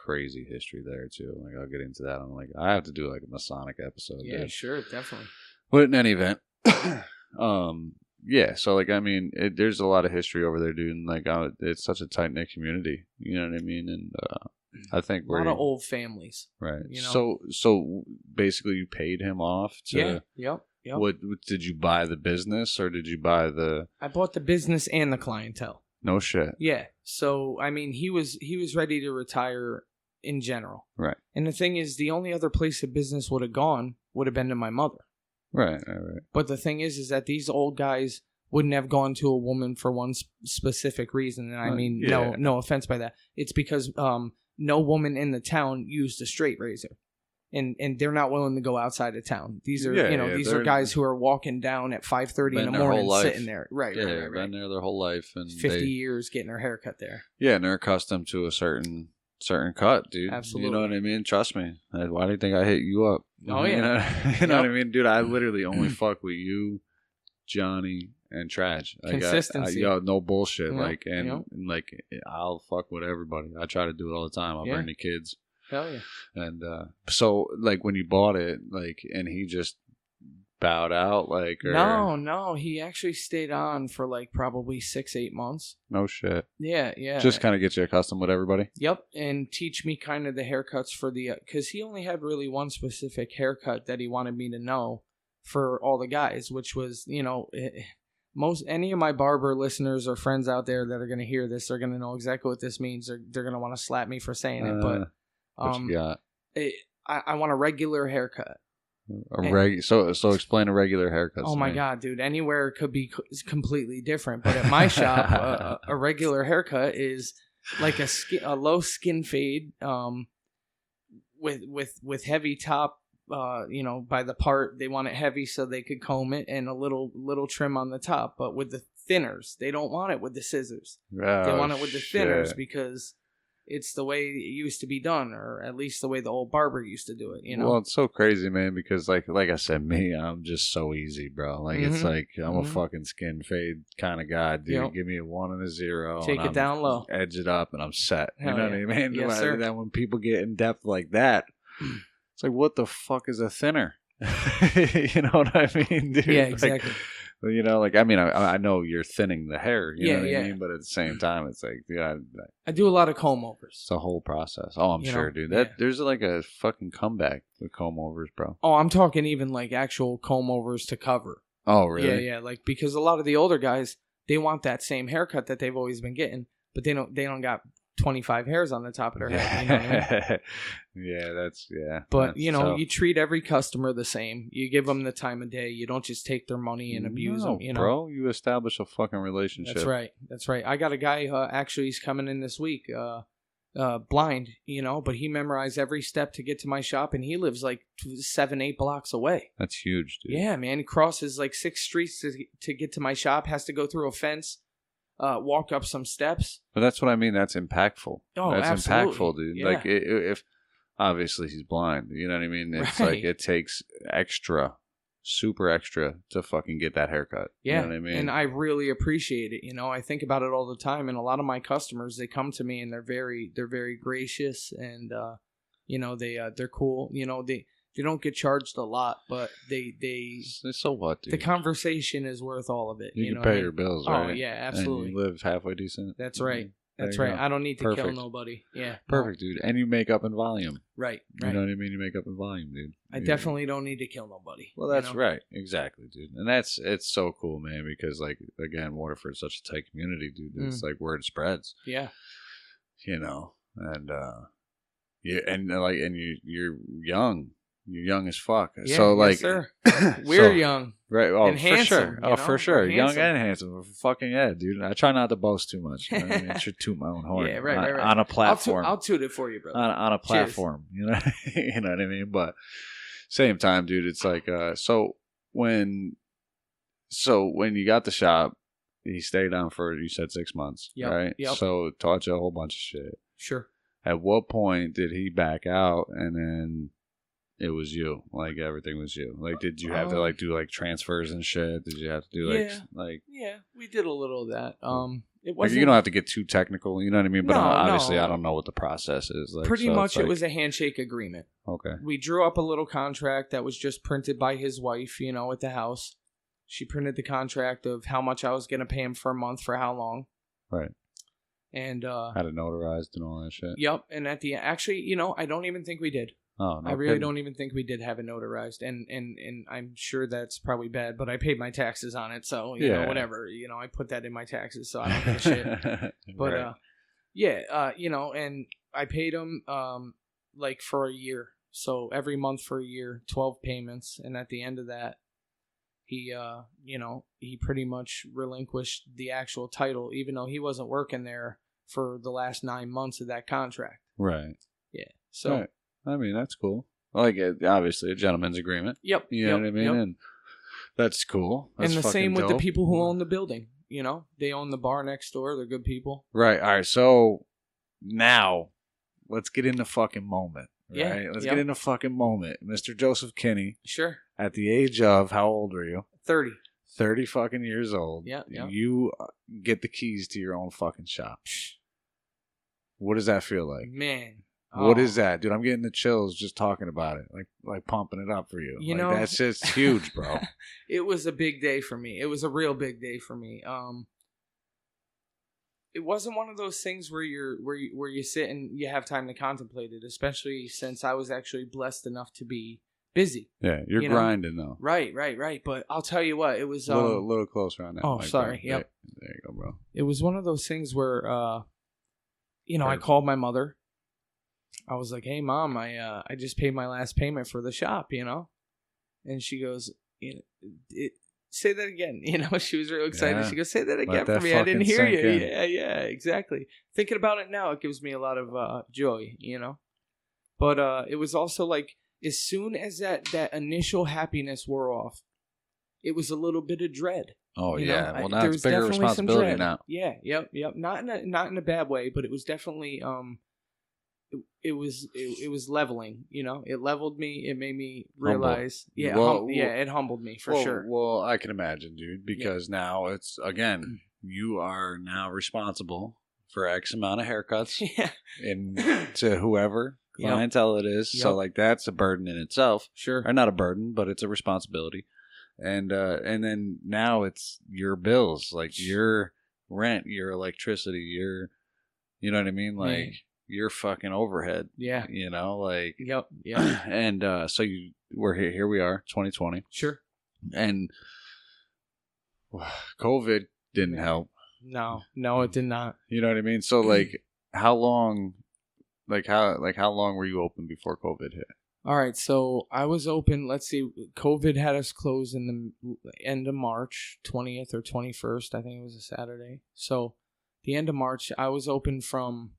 crazy history there too. Like I'll get into that. I'm like, I have to do like a Masonic episode. Yeah, dude. sure, definitely. But in any event, yeah. So like, I mean, there's a lot of history over there, dude. And like, it's such a tight knit community. You know what I mean? And I think a lot of old families, right? You know? So basically, you paid him off to Yep. What did you buy the business or did you buy the? I bought the business and the clientele. No shit. Yeah. So I mean, he was ready to retire in general. Right. And the thing is, the only other place the business would have gone would have been to my mother. Right. But the thing is that these old guys wouldn't have gone to a woman for one specific reason. And I mean, no offense by that. It's because no woman in the town used a straight razor. And they're not willing to go outside of town. These are, these are guys who are walking down at 5:30 in the morning, sitting there. Right. Been there their whole life and 50 years getting their hair cut there. Yeah, and they're accustomed to a certain cut, dude. Absolutely. You know what I mean? Trust me. Why do you think I hit you up? Oh yeah. You know what I mean, dude? I literally only fuck with you, Johnny, and Trash. Consistency. No bullshit. Yep. And I'll fuck with everybody. I try to do it all the time. I'll bring the kids. Hell yeah. And so, like, when you bought it, like, and he just bowed out, like, or... No, he actually stayed on for like probably 6-8 months. No shit. Yeah. Just kind of get you accustomed with everybody. Yep, and teach me kind of the haircuts for the, because he only had really one specific haircut that he wanted me to know for all the guys, which was, any of my barber listeners or friends out there that are going to hear this are going to know exactly what this means. They're going to want to slap me for saying it, but what you got? I want a regular haircut. So explain a regular haircut. Oh my God, dude! Anywhere could be completely different, but at my shop, a regular haircut is like a low skin fade, with heavy top. By the part they want it heavy so they could comb it, and a little trim on the top, but with the thinners. They don't want it with the scissors. Oh, they want it with the thinners because it's the way it used to be done, or at least the way the old barber used to do it, Well, it's so crazy, man, because like I said, I'm just so easy, bro. Like, it's like, I'm a fucking skin fade kind of guy, dude. Yep. Give me a 1 and a 0. Take it down low. Edge it up, and I'm set. Hell you know what I mean? Yes, sir. Then when people get in depth like that, it's like, what the fuck is a thinner? You know what I mean, dude? Yeah, exactly. I know you're thinning the hair, you know what I mean? But at the same time, it's like, I do a lot of comb overs. It's a whole process. Oh, I'm sure, dude. There's like a fucking comeback with comb overs, bro. Oh, I'm talking even like actual comb overs to cover. Oh, really? Yeah. Like, because a lot of the older guys, they want that same haircut that they've always been getting, but they don't got 25 hairs on the top of their head. You know what I mean? But you treat every customer the same. You give them the time of day. You don't just take their money and abuse them. Bro, you establish a fucking relationship. That's right. I got a guy actually he's coming in this week, blind, but he memorized every step to get to my shop, and he lives like 7-8 blocks away. That's huge, dude. Yeah, man. He crosses like 6 streets to get to my shop. Has to go through a fence. Walk up some steps. But that's what I mean. That's impactful. Oh, that's absolutely. impactful, dude. Yeah. Like, if obviously he's blind, you know what I mean? It's like it takes super extra to fucking get that haircut. Yeah, you know what I mean? And I really appreciate it. I think about it all the time, and a lot of my customers, they come to me and they're very gracious, and they're cool. They don't get charged a lot, but they so what, dude? The conversation is worth all of it. You can pay your bills, right? Oh yeah, absolutely. And you live halfway decent. That's right. That's right. I don't need to kill nobody. Yeah. Perfect, dude. And you make up in volume. Right. You know what I mean? You make up in volume, dude. I definitely don't need to kill nobody. Well, that's right. Exactly, dude. And it's so cool, man, because like, again, Waterford's such a tight community, dude. It's like word spreads. Yeah. And you're young. You're young as fuck. Yeah, so like, yes, sir. We're young. Right. Oh, and for handsome, sure. Oh, for sure. Young handsome. and handsome. Fucking yeah, dude. I try not to boast too much. You know what I mean? I should toot my own horn. Yeah, right. On a platform. I'll toot it for you, brother. On a platform. Cheers. You know what I mean? But same time, dude, it's like, so when you got the shop, he stayed on for, you said 6 months, right? Yep. So taught you a whole bunch of shit. Sure. At what point did he back out and then it was you? Like, everything was you? Like, did you have to like do like transfers and shit? Did you have to do like Yeah, we did a little of that. It Like, wasn't. you don't have to get too technical, you know what I mean? But No, obviously, no. I don't know what the process is. Like, Pretty so much, it's it was a handshake agreement. okay. We drew up a little contract that was just printed by his wife, at the house. She printed the contract of how much I was going to pay him for a month for how long. Right. And had it notarized and all that shit. Yep. And at the actually, I don't even think we did. Oh, no I really kidding. don't even think we did have it notarized, and I'm sure that's probably bad. But I paid my taxes on it, so whatever. I put that in my taxes, so I don't give a shit. But right. and I paid him like for a year, so every month for a year, 12 payments, and at the end of that, he he pretty much relinquished the actual title, even though he wasn't working there for the last 9 months of that contract. Right. Yeah. So. Right. I mean, that's cool. Like, obviously, a gentleman's agreement. Yep. You know what I mean? Yep. And that's cool. That's and the same dope. with the people who own the building. They own the bar next door. They're good people. Right. All right. So now let's get into fucking moment. Right? Yeah. Let's get into fucking moment. Mr. Joseph Kinney. Sure. At the age of, how old are you? 30. 30 fucking years old. Yeah. You get the keys to your own fucking shop. What does that feel like? Man. What is that, dude? I'm getting the chills just talking about it, like pumping it up for you. That's just huge, bro. It was a big day for me. It was a real big day for me. It wasn't one of those things where you sit and you have time to contemplate it, especially since I was actually blessed enough to be busy. Yeah, you're grinding though. Right. But I'll tell you what, it was a little closer on that. Oh, sorry. Bro. Yep. There you go, bro. It was one of those things where, I called my mother. I was like, "Hey, Mom, I just paid my last payment for the shop, And she goes, say that again. She was really excited. Yeah. She goes, say that again for me. I didn't hear you. Yeah, exactly. Thinking about it now, it gives me a lot of joy, But it was also like, as soon as that initial happiness wore off, it was a little bit of dread. Oh, yeah. Well, now it's bigger responsibility now. Yeah, yep. Not in a bad way, but it was definitely... It was leveling, It leveled me. It made me realize, it humbled me for sure. Well, I can imagine, dude, because now it's again, you are now responsible for X amount of haircuts, and to whoever clientele it is. So like that's a burden in itself, sure, or not a burden, but it's a responsibility, and then now it's your bills, like your rent, your electricity, your, you know what I mean, like. Your fucking overhead. Yeah. Yep. Yeah. And so we're here we are, 2020. Sure. And COVID didn't help. No, it did not. You know what I mean? So how long were you open before COVID hit? All right, so I was open, let's see, COVID had us closed in the end of March, 20th or 21st, I think it was a Saturday. So the end of March, I was open from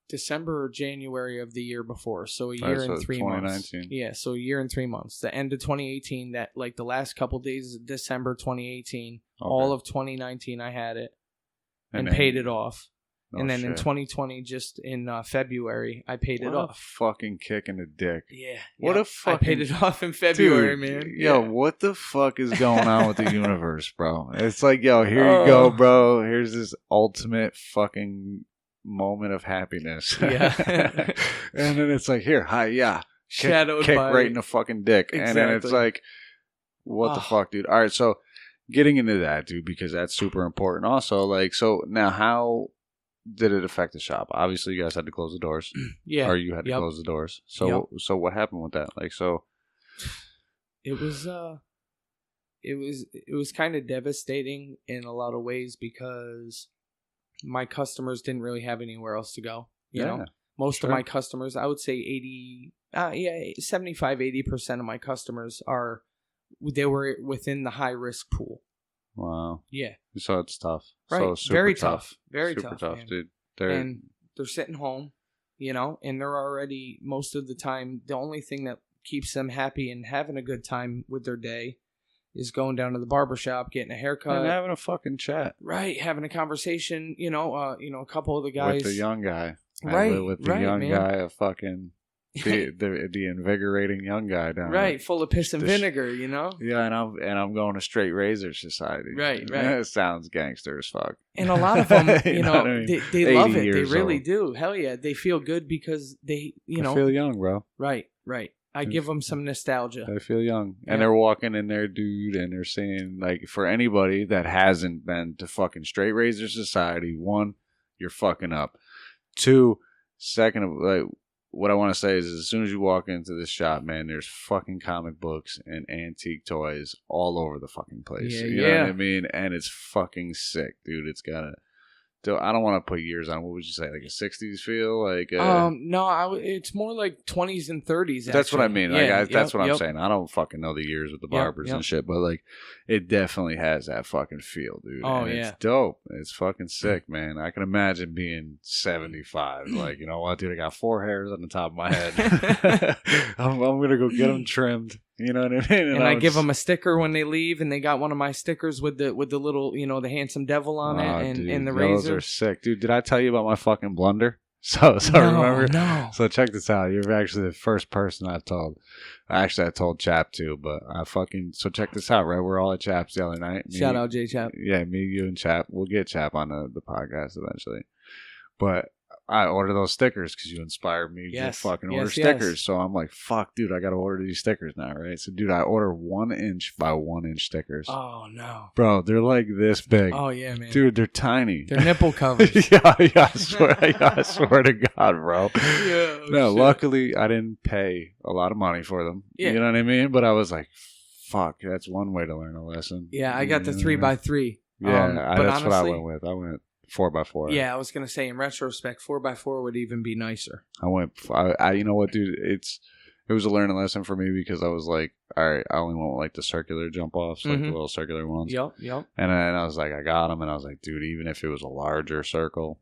December or January of the year before, so a year and 3 months. Yeah, so a year and 3 months. The end of 2018, that like the last couple days of December 2018, all of 2019 I had it and paid it off. And then in 2020, just in February, I paid it off. What a fucking kick in the dick. Yeah. What a fucking... I paid it off in February, man. Yo, what the fuck is going on with the universe, bro? It's like, yo, here you go, bro. Here's this ultimate fucking moment of happiness. Yeah. And then it's like, here, hi, yeah. Shadowed kick by... right in the fucking dick. Exactly. And then it's like, what the fuck, dude? All right, so getting into that, dude, because that's super important. Also, like, so now how did it affect the shop? Obviously, you guys had to close the doors. Yeah. Or you had to close the doors. So so what happened with that? Like, so... It was kind of devastating in a lot of ways because my customers didn't really have anywhere else to go. You know? Most of my customers, I would say 75-80% of my customers they were within the high risk pool. Wow. Yeah. So it's tough. Right. So super very tough. Very super tough, dude. And they're sitting home, and they're already, most of the time, the only thing that keeps them happy and having a good time with their day is going down to the barbershop, getting a haircut. And having a fucking chat. Right. Having a conversation, a couple of the guys. With the young guy. Right. With the young guy of fucking the invigorating young guy down right, full of piss and vinegar, you know. Yeah, and I'm going to Straight Razor Society. Right. It sounds gangster as fuck. And a lot of them, you know, I mean? they love it. They really old. do. Hell yeah, they feel good because they feel young, bro. Right. I give them some nostalgia. They feel young. Yeah. And they're walking in there, dude, and they're saying, like, for anybody that hasn't been to fucking Straight Razor Society, 1, you're fucking up. 2, second, like, what I want to say is as soon as you walk into this shop, man, there's fucking comic books and antique toys all over the fucking place. Yeah, you know what I mean? And it's fucking sick, dude. It's got a... I don't want to put years on. What would you say? Like a 60s feel? Like no, it's more like 20s and 30s. Actually. That's what I mean. Yeah, like that's what I'm saying. I don't fucking know the years with the barbers and shit, but like it definitely has that fucking feel, dude. Oh, and yeah. It's dope. It's fucking sick, man. I can imagine being 75. Like, you know what, dude? I got 4 hairs on the top of my head. I'm gonna go get them trimmed. You know what I mean? And I give them a sticker when they leave, and they got one of my stickers with the little, you know, the handsome devil on it, and the razor. Those are sick, dude. Did I tell you about my fucking blunder? So no, remember? No. So check this out. You're actually the first person I've told. Actually, I told Chap too, but so check this out, right? We're all at Chap's the other night. Shout out J Chap. Yeah, me, you, and Chap. We'll get Chap on the podcast eventually. But I ordered those stickers because you inspired me to fucking order stickers. Yes. So I'm like, fuck, dude, I got to order these stickers now, right? So, dude, I order 1 inch by 1 inch stickers. Oh, no. Bro, they're like this big. Oh, yeah, man. Dude, they're tiny. They're nipple covers. yeah, I swear to God, bro. Yeah, no, luckily, I didn't pay a lot of money for them. Yeah. You know what I mean? But I was like, fuck, that's one way to learn a lesson. Yeah, I got the 3x3. Yeah, but that's honestly, what I went with. I went 4x4. Yeah, I was gonna say in retrospect, 4x4 would even be nicer. I you know what, dude? It was a learning lesson for me because I was like, all right, I only want like the circular jump offs, like the little circular ones. Yep. And then I was like, I got them, and I was like, dude, even if it was a larger circle,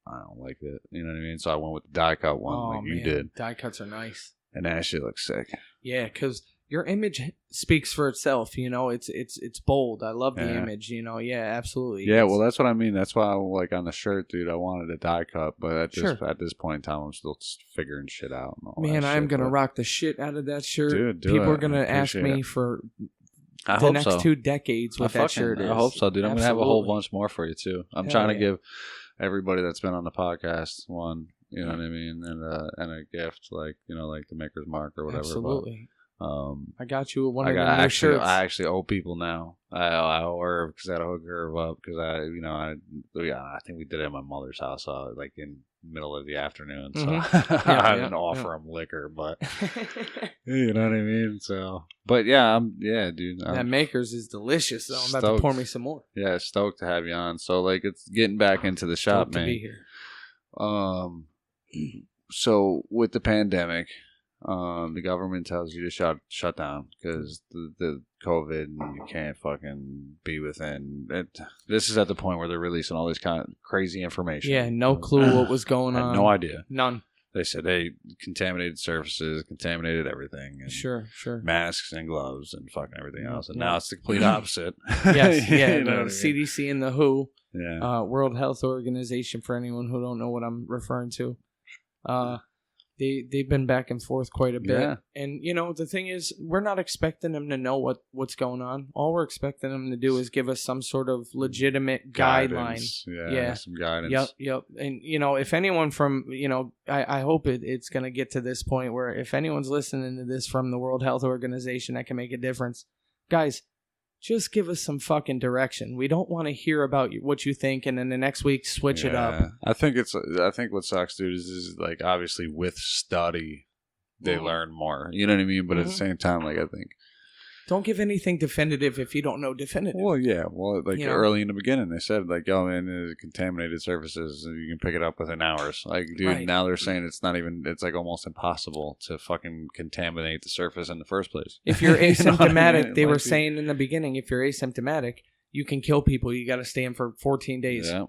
I don't like it. You know what I mean? So I went with the die cut one, like you did. Die cuts are nice, and that shit looks sick. Yeah, because your image speaks for itself, you know. It's bold. I love the image, you know. Yeah, absolutely. Yeah, well, that's what I mean. That's why, like on the shirt, dude, I wanted a die cut, but at this point in time, I'm still figuring shit out. And all Man, I'm gonna rock the shit out of that shirt. Dude, people are gonna ask me for the next 2 decades what that shirt is. I hope so, dude. I'm gonna have a whole bunch more for you too. I'm trying to give everybody that's been on the podcast one. You know what I mean, and a gift like like the Maker's Mark or whatever. Absolutely. But, I got you one of the new shirts. I actually owe people now. I owe her because I had to hook her up because I think we did it at my mother's house, like in middle of the afternoon. So I didn't offer them liquor, but you know what I mean. So, but dude. That Maker's is delicious. So I'm about to pour me some more. Yeah, stoked to have you on. So like, it's getting back into the shop, stoked man. To be here. So with the pandemic. The government tells you to shut down because the COVID and you can't fucking be within it. This is at the point where they're releasing all this kind of crazy information. Yeah, no clue what was going on. No idea. None. They said they contaminated surfaces, contaminated everything. And sure. Masks and gloves and fucking everything else. And now it's the complete opposite. Yes, yeah. You know the CDC and the WHO, World Health Organization, for anyone who don't know what I'm referring to. They've been back and forth quite a bit. Yeah. And, the thing is, we're not expecting them to know what's going on. All we're expecting them to do is give us some sort of legitimate guideline. Yeah, some guidance. Yep. And, if anyone from, I hope it's going to get to this point where if anyone's listening to this from the World Health Organization that can make a difference, guys, just give us some fucking direction. We don't want to hear about what you think and then the next week switch it up. I think what sucks, dude, is like obviously with study they learn more. You know what I mean? But at the same time, like I think don't give anything definitive if you don't know definitive. Well, yeah. Well, like early in the beginning, they said like, "Oh man, there's contaminated surfaces. You can pick it up within hours." Like, dude, now they're saying it's not even. It's like almost impossible to fucking contaminate the surface in the first place. If you're asymptomatic, they were saying in the beginning, if you're asymptomatic, you can kill people. You got to stay in for 14 days. Yeah.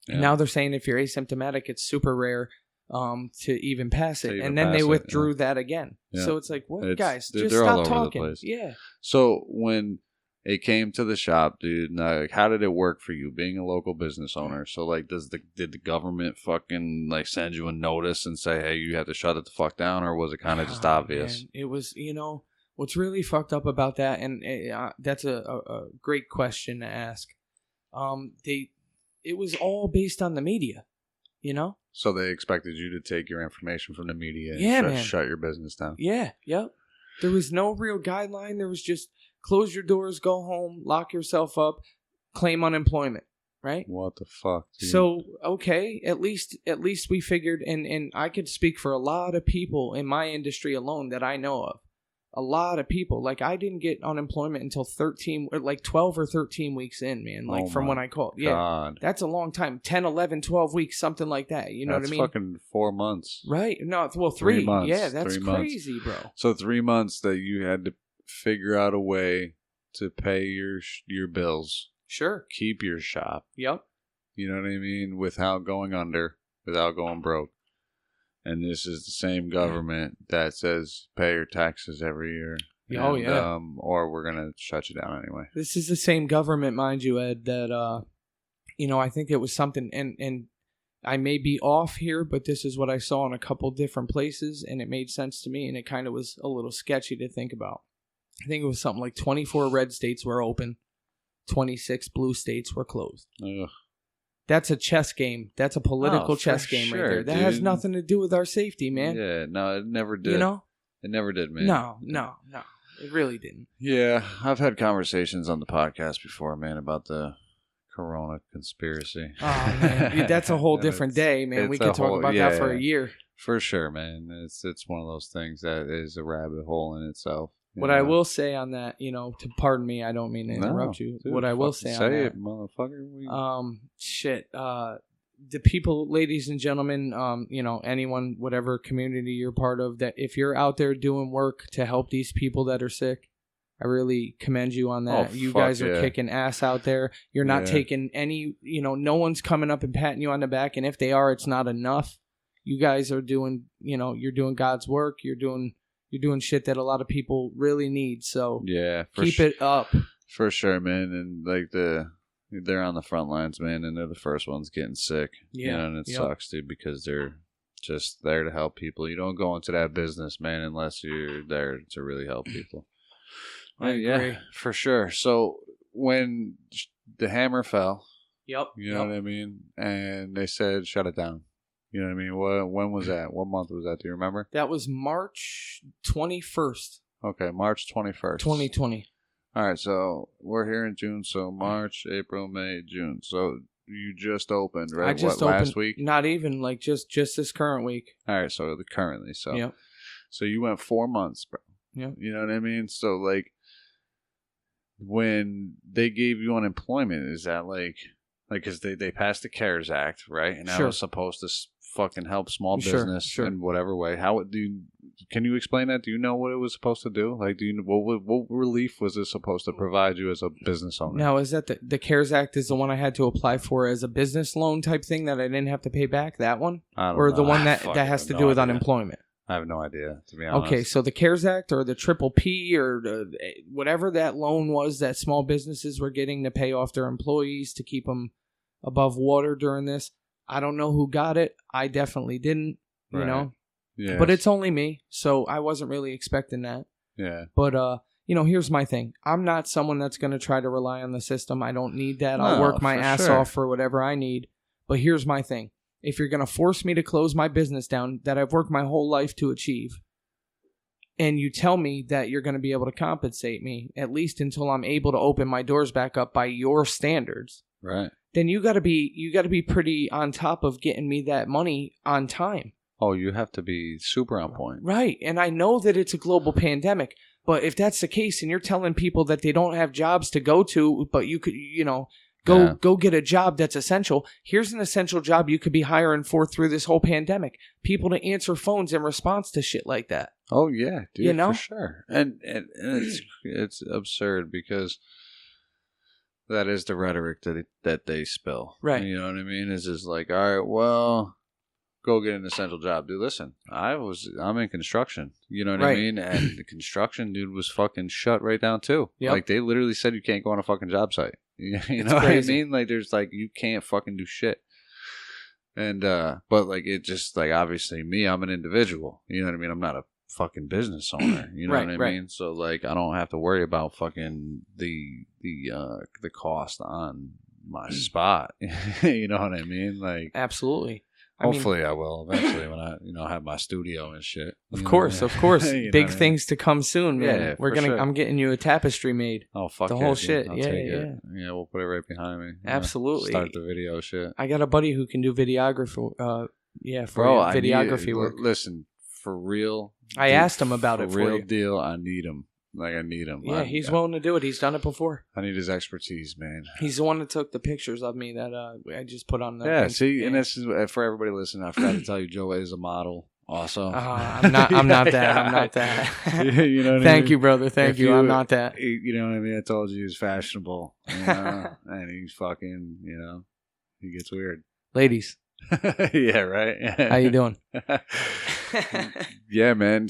Now they're saying if you're asymptomatic, it's super rare to even pass it, and then they withdrew that again. So it's like, what, guys? Just stop talking. Yeah. So when it came to the shop, dude. Now, like, how did it work for you being a local business owner? So, like, did the government fucking like send you a notice and say, hey, you have to shut it the fuck down, or was it kind of just obvious? Man. It was, what's really fucked up about that, and that's a great question to ask. It was all based on the media, So they expected you to take your information from the media and shut your business down. Yeah, yep. There was no real guideline. There was just close your doors, go home, lock yourself up, claim unemployment, right? What the fuck, dude? So, okay, at least we figured, and I could speak for a lot of people in my industry alone that I know of. A lot of people. Like, I didn't get unemployment until 12 or 13 weeks in, man. Like, from when I called. Yeah. God. That's a long time. 10, 11, 12 weeks, something like that. You know what I mean? That's fucking 4 months. Right. No, well, 3 months. Yeah, that's 3 months. crazy, bro. So 3 months that you had to figure out a way to pay your bills. Sure. Keep your shop. Yep. You know what I mean? Without going under, without going broke. And this is the same government that says pay your taxes every year. Oh, yeah. Or we're going to shut you down anyway. This is the same government, mind you, Ed, that, I think it was something, and I may be off here, but this is what I saw in a couple different places, and it made sense to me, and it kind of was a little sketchy to think about. I think it was something like 24 red states were open, 26 blue states were closed. Ugh. That's a chess game. That's a political chess game right there. That has nothing to do with our safety, man. Yeah, no, it never did. It never did, man. No. It really didn't. Yeah, I've had conversations on the podcast before, man, about the Corona conspiracy. Oh, man. That's a whole different day, man. We could talk about that for a year. For sure, man. It's one of those things that is a rabbit hole in itself. What I will say on that, to pardon me, I don't mean to interrupt you. Dude, what I will say on that. Say it, motherfucker. The people, ladies and gentlemen, anyone, whatever community you're part of, that if you're out there doing work to help these people that are sick, I really commend you on that. You guys are kicking ass out there. You're not taking any, no one's coming up and patting you on the back. And if they are, it's not enough. You guys are doing, you're doing God's work. You're doing shit that a lot of people really need. So keep it up. For sure, man. And like they're on the front lines, man, and they're the first ones getting sick. Yeah. And it sucks, dude, because they're just there to help people. You don't go into that business, man, unless you're there to really help people. I agree. Yeah, for sure. So when the hammer fell, you know what I mean? And they said, shut it down. You know what I mean? When was that? What month was that? Do you remember? That was March 21st. Okay, March 21st. 2020. All right, so we're here in June, so March, April, May, June. So you just opened, right? I just opened last week? Not even, like just this current week. All right, so currently. So, yep. So you went 4 months, bro. Yeah. You know what I mean? So, like, when they gave you unemployment, is that like, because they passed the CARES Act, right? And that was supposed to fucking help small business in whatever way. Can you explain that? Do you know what it was supposed to do? Like, what relief was it supposed to provide you as a business owner? Now, is that the CARES Act is the one I had to apply for as a business loan type thing that I didn't have to pay back? That one? I don't or know. The one that has to do with unemployment? I have no idea, to be honest. Okay, so the CARES Act or the Triple P or whatever that loan was that small businesses were getting to pay off their employees to keep them above water during this. I don't know who got it. I definitely didn't, you know. Yeah. But it's only me, so I wasn't really expecting that. Yeah. But, here's my thing. I'm not someone that's going to try to rely on the system. I don't need that. I'll work my ass off for whatever I need. But here's my thing. If you're going to force me to close my business down that I've worked my whole life to achieve, and you tell me that you're going to be able to compensate me, at least until I'm able to open my doors back up by your standards, right? Then you got to be pretty on top of getting me that money on time. Oh, you have to be super on point. Right. And I know that it's a global pandemic, but if that's the case and you're telling people that they don't have jobs to go to, but you could, go get a job that's essential. Here's an essential job you could be hiring for through this whole pandemic. People to answer phones in response to shit like that. Oh, yeah, dude, you know? For sure. And it's absurd because that is the rhetoric that they spill. Right. You know what I mean? It's just like, all right, well, go get an essential job. Dude, listen, I'm in construction. You know what I mean? And the construction dude was fucking shut right down too. Yep. Like they literally said you can't go on a fucking job site. You know what I mean? Like there's like you can't fucking do shit. And but like it just like obviously me, I'm an individual. You know what I mean? I'm not a fucking business owner. You know what I mean? So like I don't have to worry about fucking the cost on my spot. You know what I mean? Like absolutely. Hopefully I will eventually when I have my studio and shit. Of course. Big things to come soon, man. Yeah, I'm getting you a tapestry made. Oh fuck the whole shit. I'll take it. Yeah, we'll put it right behind me. Absolutely. Start the video shit. I got a buddy who can do videography. Videography work. Listen, for real. I asked him about it. For real deal. I need him. Like, I need him. Yeah, he's willing to do it. He's done it before. I need his expertise, man. He's the one that took the pictures of me that I just put on the... Yeah, see, and this is for everybody listening. I forgot to tell you, Joe is a model also. I'm not that. I'm not that. You know what Thank you, brother. Thank you. I'm not that. You know what I mean? I told you he's fashionable. You know? And he's fucking, he gets weird. Ladies. Yeah, right? How you doing? Yeah, man.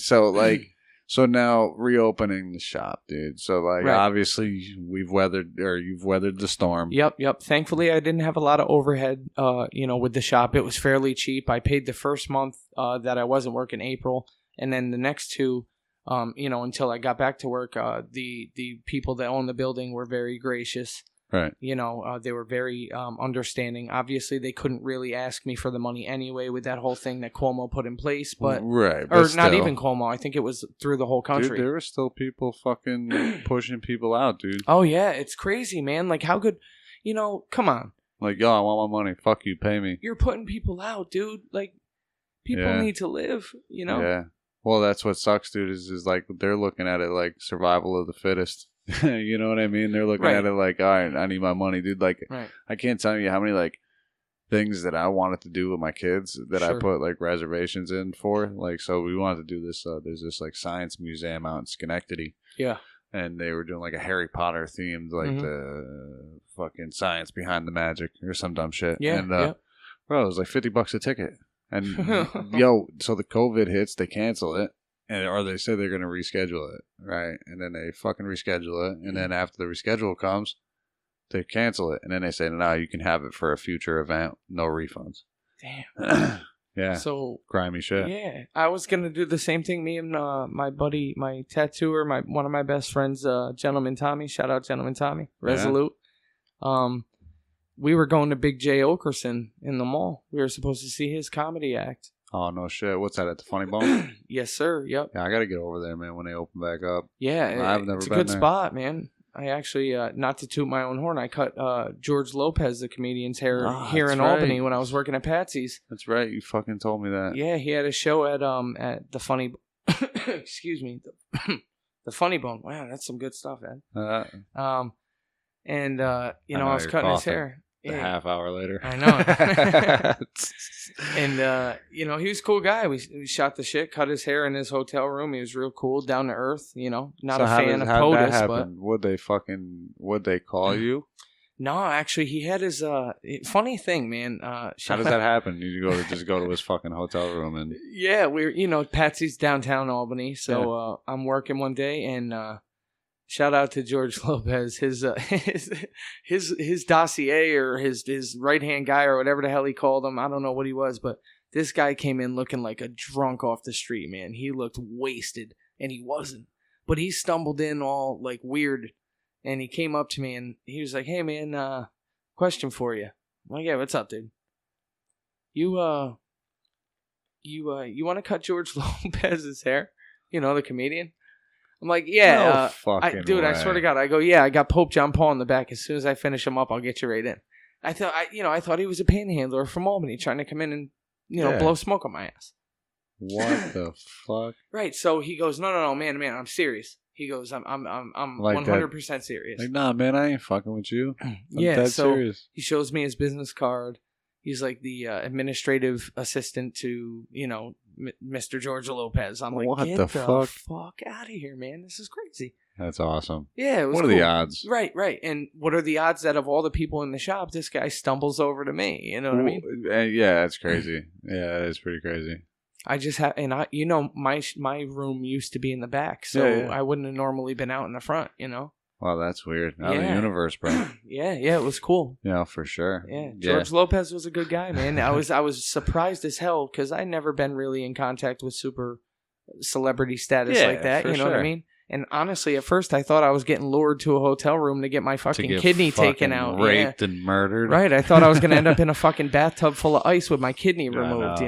So now reopening the shop, dude. So obviously you've weathered the storm. Yep. Thankfully I didn't have a lot of overhead with the shop. It was fairly cheap. I paid the first month that I wasn't working April, and then the next two until I got back to work, the people that own the building were very gracious. Right. They were very understanding. Obviously, they couldn't really ask me for the money anyway with that whole thing that Cuomo put in place. But not even Cuomo. I think it was through the whole country. Dude, there were still people fucking pushing people out, dude. Oh, yeah. It's crazy, man. Like, how could, come on. Like, yo, I want my money. Fuck you. Pay me. You're putting people out, dude. Like, people need to live, Yeah. Well, that's what sucks, dude, is like they're looking at it like survival of the fittest. You know what I mean? They're looking at it like, all right, I need my money, dude. Like, I can't tell you how many like things that I wanted to do with my kids that I put like reservations in for. Like, so we wanted to do this. There's this like science museum out in Schenectady. Yeah. And they were doing like a Harry Potter themed, like the fucking science behind the magic or some dumb shit. Yeah. And bro, it was like $50 a ticket. And so the COVID hits, they cancel it. Or they say they're going to reschedule it, right? And then they fucking reschedule it. And then after the reschedule comes, they cancel it. And then they say, no, you can have it for a future event. No refunds. Damn. Yeah. So grimy shit. Yeah. I was going to do the same thing. Me and my buddy, my tattooer, one of my best friends, Gentleman Tommy. Shout out Gentleman Tommy. Resolute. Yeah. We were going to Big J Okerson in the mall. We were supposed to see his comedy act. Oh, no shit. What's that, at the Funny Bone? Yes, sir. Yep. Yeah, I got to get over there, man, when they open back up. Yeah, I've never it's been a good there. spot, man. I actually, not to toot my own horn, I cut George Lopez, the comedian's hair here in Albany when I was working at Patsy's. That's right. You fucking told me that. Yeah, he had a show at the Funny... excuse me. The Funny Bone. Wow, that's some good stuff, man. I was cutting his hair. A half hour later. I know. And, he was a cool guy. We shot the shit, cut his hair in his hotel room. He was real cool, down to earth, not a fan of POTUS. But would they call you? No, actually, he had his, funny thing, man. How does that happen? You just go to his fucking hotel room and... Yeah, Patsy's downtown Albany. So, I'm working one day and, shout out to George Lopez. His dossier or his right hand guy or whatever the hell he called him. I don't know what he was, but this guy came in looking like a drunk off the street, man. He looked wasted, and he wasn't. But he stumbled in all like weird, and he came up to me and he was like, "Hey, man, question for you." I'm like, "Yeah, what's up, dude? You want to cut George Lopez's hair? The comedian?" I'm like, yeah, dude, way. I swear to God, I go, yeah, I got Pope John Paul in the back. As soon as I finish him up, I'll get you right in. I thought he was a panhandler from Albany trying to come in and, blow smoke on my ass. What the fuck? Right. So he goes, no, man, I'm serious. He goes, I'm like 100% serious. Like, nah, man, I ain't fucking with you. I'm dead serious. He shows me his business card. He's like the administrative assistant to, Mr. George Lopez. I'm like, what get the fuck out of here, man. This is crazy. That's awesome. Yeah, it was What are the odds? Right. And what are the odds that of all the people in the shop, this guy stumbles over to me? You know what I mean? Yeah, that's crazy. Yeah, it's pretty crazy. I just have, and my room used to be in the back, so I wouldn't have normally been out in the front, Wow, that's weird. Out of the universe, bro. Yeah, it was cool. Yeah, for sure. Yeah, George Lopez was a good guy, man. I was surprised as hell because I'd never been really in contact with super celebrity status like that. You know what I mean? And honestly, at first, I thought I was getting lured to a hotel room to get my fucking kidney taken out. Raped and murdered. Right. I thought I was going to end up in a fucking bathtub full of ice with my kidney removed,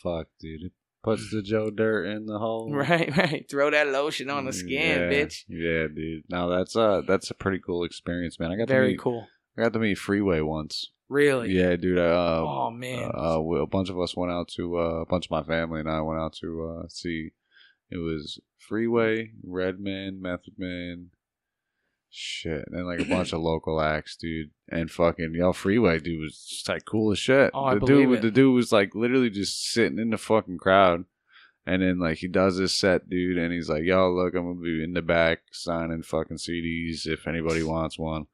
Fuck, dude. It puts the Joe dirt in the hole. Right. Throw that lotion on the skin, bitch. Yeah, dude. No, that's a pretty cool experience, man. Very cool. I got to meet Freeway once. Really? Yeah, dude. Oh, man. A bunch of us went out to, a bunch of my family and I went out to see. It was Freeway, Redman, Method Man, shit, and like a bunch of local acts, dude. And fucking Freeway, dude, was just like cool as shit. Oh, I believe it. The dude was like literally just sitting in the fucking crowd, and then like he does his set, dude, and he's like, "Yo, look, I'm gonna be in the back signing fucking CDs. If anybody wants one,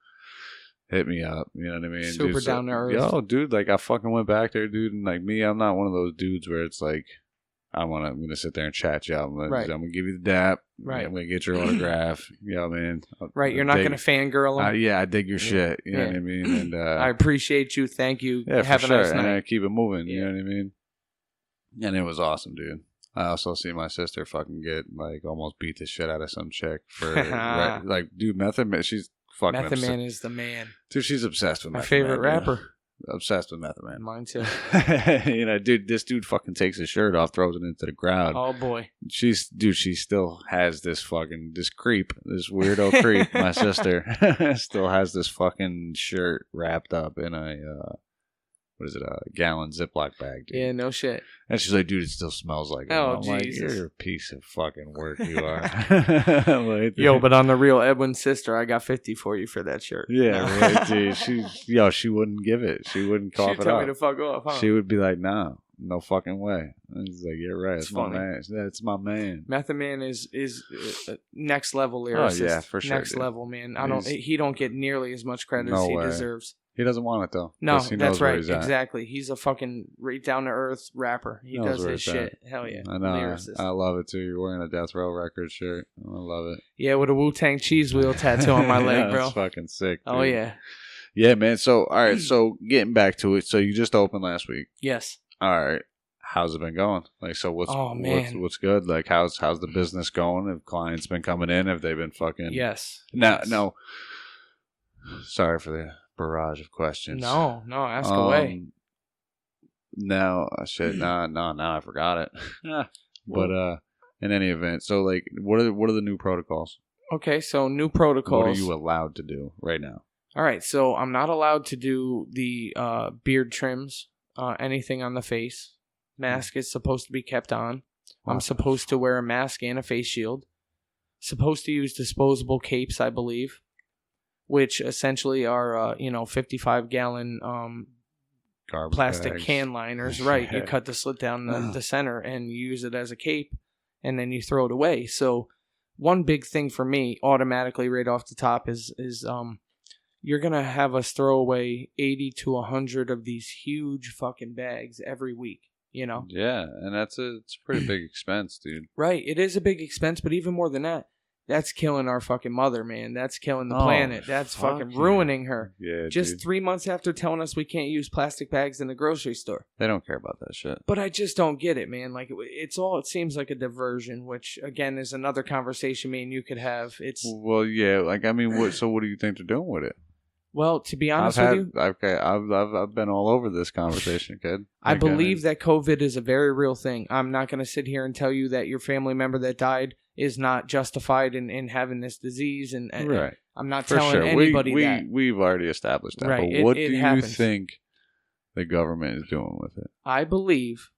hit me up." You know what I mean? Super dude, down to earth. Yo, dude, like I fucking went back there, dude, and like me, I'm not one of those dudes where it's like, I'm gonna sit there and chat you. I'm gonna give you the dap. Right. I'm gonna get your autograph. Man. Right. You're not gonna fangirl him. I dig your shit. You know what I mean? And I appreciate you. Thank you. Yeah, have for a sure. nice night. And I keep it moving. You know what I mean? And it was awesome, dude. I also see my sister fucking get like almost beat the shit out of some chick for like, dude, Method Man. She's fucking Method Man is the man. Dude, she's obsessed with my Method favorite Man, rapper. Dude. Obsessed with Method Man. Mine too. Dude, this dude fucking takes his shirt off, throws it into the crowd. Oh boy. She still has this creep, this weirdo creep. My sister still has this fucking shirt wrapped up in a a gallon Ziploc bag, dude. Yeah, no shit. And she's like, dude, it still smells like it. Oh, I'm Jesus. like, you're a piece of fucking work, you are. Like, yo, but on the real, Edwin's sister, I got 50 for you for that shirt. Yeah, right, dude. She wouldn't give it. She wouldn't cough it up. She'd tell me to fuck off, huh? She would be like, no fucking way. And he's like, you're right. It's my funny. man. That's my man. Method Man is next level lyricist. Oh, yeah, for sure. Next level, man. He don't get nearly as much credit as he deserves. He doesn't want it though. No, that's right. Exactly. He's a fucking right down to earth rapper. He does his shit. Hell yeah. I know. Lyricist. I love it too. You're wearing a Death Row Records shirt. I love it. Yeah, with a Wu-Tang cheese wheel tattoo on my leg, bro. That's fucking sick. Dude. Oh yeah. Yeah, man. So all right. So getting back to it. So you just opened last week. Yes. All right. How's it been going? Like, so what's good? Like, how's the business going? Have clients been coming in? Have they been fucking? Yes. No. Sorry for the barrage of questions. No, ask away. No, shit. No, I forgot it. But in any event, so like, what are the new protocols? Okay, so new protocols. What are you allowed to do right now? All right, so I'm not allowed to do the beard trims, anything on the face. Mask is supposed to be kept on. I'm supposed to wear a mask and a face shield. Supposed to use disposable capes, I believe, which essentially are 55-gallon plastic bags. Can liners. Right, yeah. You cut the slit down the center and you use it as a cape, and then you throw it away. So one big thing for me, automatically right off the top, is you're gonna have us throw away 80 to 100 of these huge fucking bags every week. Yeah, and it's a pretty big expense, dude. Right, it is a big expense, but even more than that, that's killing our fucking mother, man. That's killing the planet. That's fucking ruining her. Yeah, just dude. 3 months after telling us we can't use plastic bags in the grocery store. They don't care about that shit. But I just don't get it, man. Like, it seems like a diversion, which, again, is another conversation me and you could have. Well, yeah, like, I mean, what do you think they're doing with it? Well, to be honest with you, I've been all over this conversation, kid. I believe that COVID is a very real thing. I'm not going to sit here and tell you that your family member that died is not justified in having this disease, and right. I'm not telling anybody that. We've already established that. Right. But what do you think the government is doing with it? I believe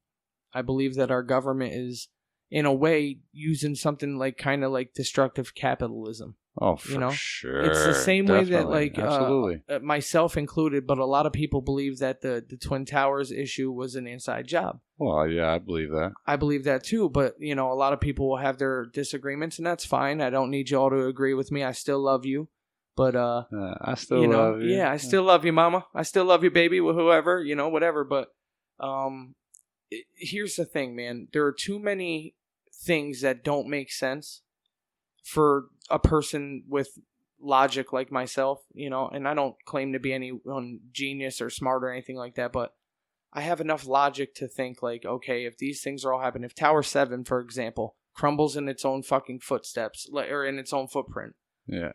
that our government is, in a way, using something like kind of like destructive capitalism. Oh, for sure. It's the same Definitely. way that, absolutely. Myself included, but a lot of people believe that the Twin Towers issue was an inside job. Well, yeah, I believe that. I believe that too, but, a lot of people will have their disagreements, and that's fine. I don't need you all to agree with me. I still love you. But, I still love you. Yeah, I still love you, mama. I still love you, baby, whoever, whatever. But here's the thing, man. There are too many things that don't make sense for a person with logic like myself, and I don't claim to be any genius or smart or anything like that, but I have enough logic to think like, okay, if these things are all happening, if Tower 7, for example, crumbles in its own fucking footsteps or in its own footprint. Yeah.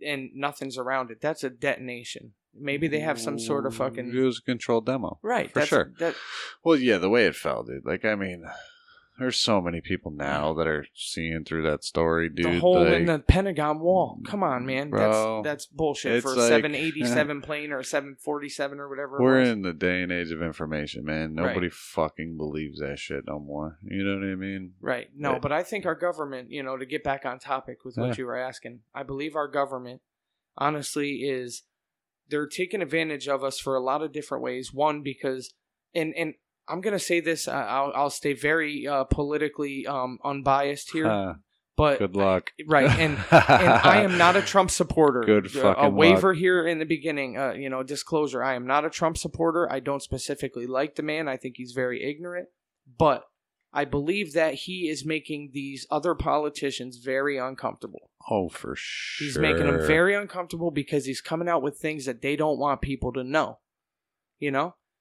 And nothing's around it. That's a detonation. Maybe they have some sort of fucking... It was a controlled demo. Right. For sure. Well, yeah, the way it felt, dude. Like, I mean, there's so many people now that are seeing through that story, dude. The hole in the Pentagon wall. Come on, man. Bro, that's bullshit for a 787 plane or a 747 or whatever We're in the day and age of information, man. Nobody right. fucking believes that shit no more. You know what I mean? Right. No, but I think our government, to get back on topic with what you were asking, I believe our government, honestly, they're taking advantage of us for a lot of different ways. One, because, and I'm going to say this, I'll stay very politically unbiased here. But good luck. Right. And I am not a Trump supporter. Good fucking A waiver luck. here in the beginning, disclosure. I am not a Trump supporter. I don't specifically like the man. I think he's very ignorant. But I believe that he is making these other politicians very uncomfortable. Oh, for sure. He's making them very uncomfortable because he's coming out with things that they don't want people to know.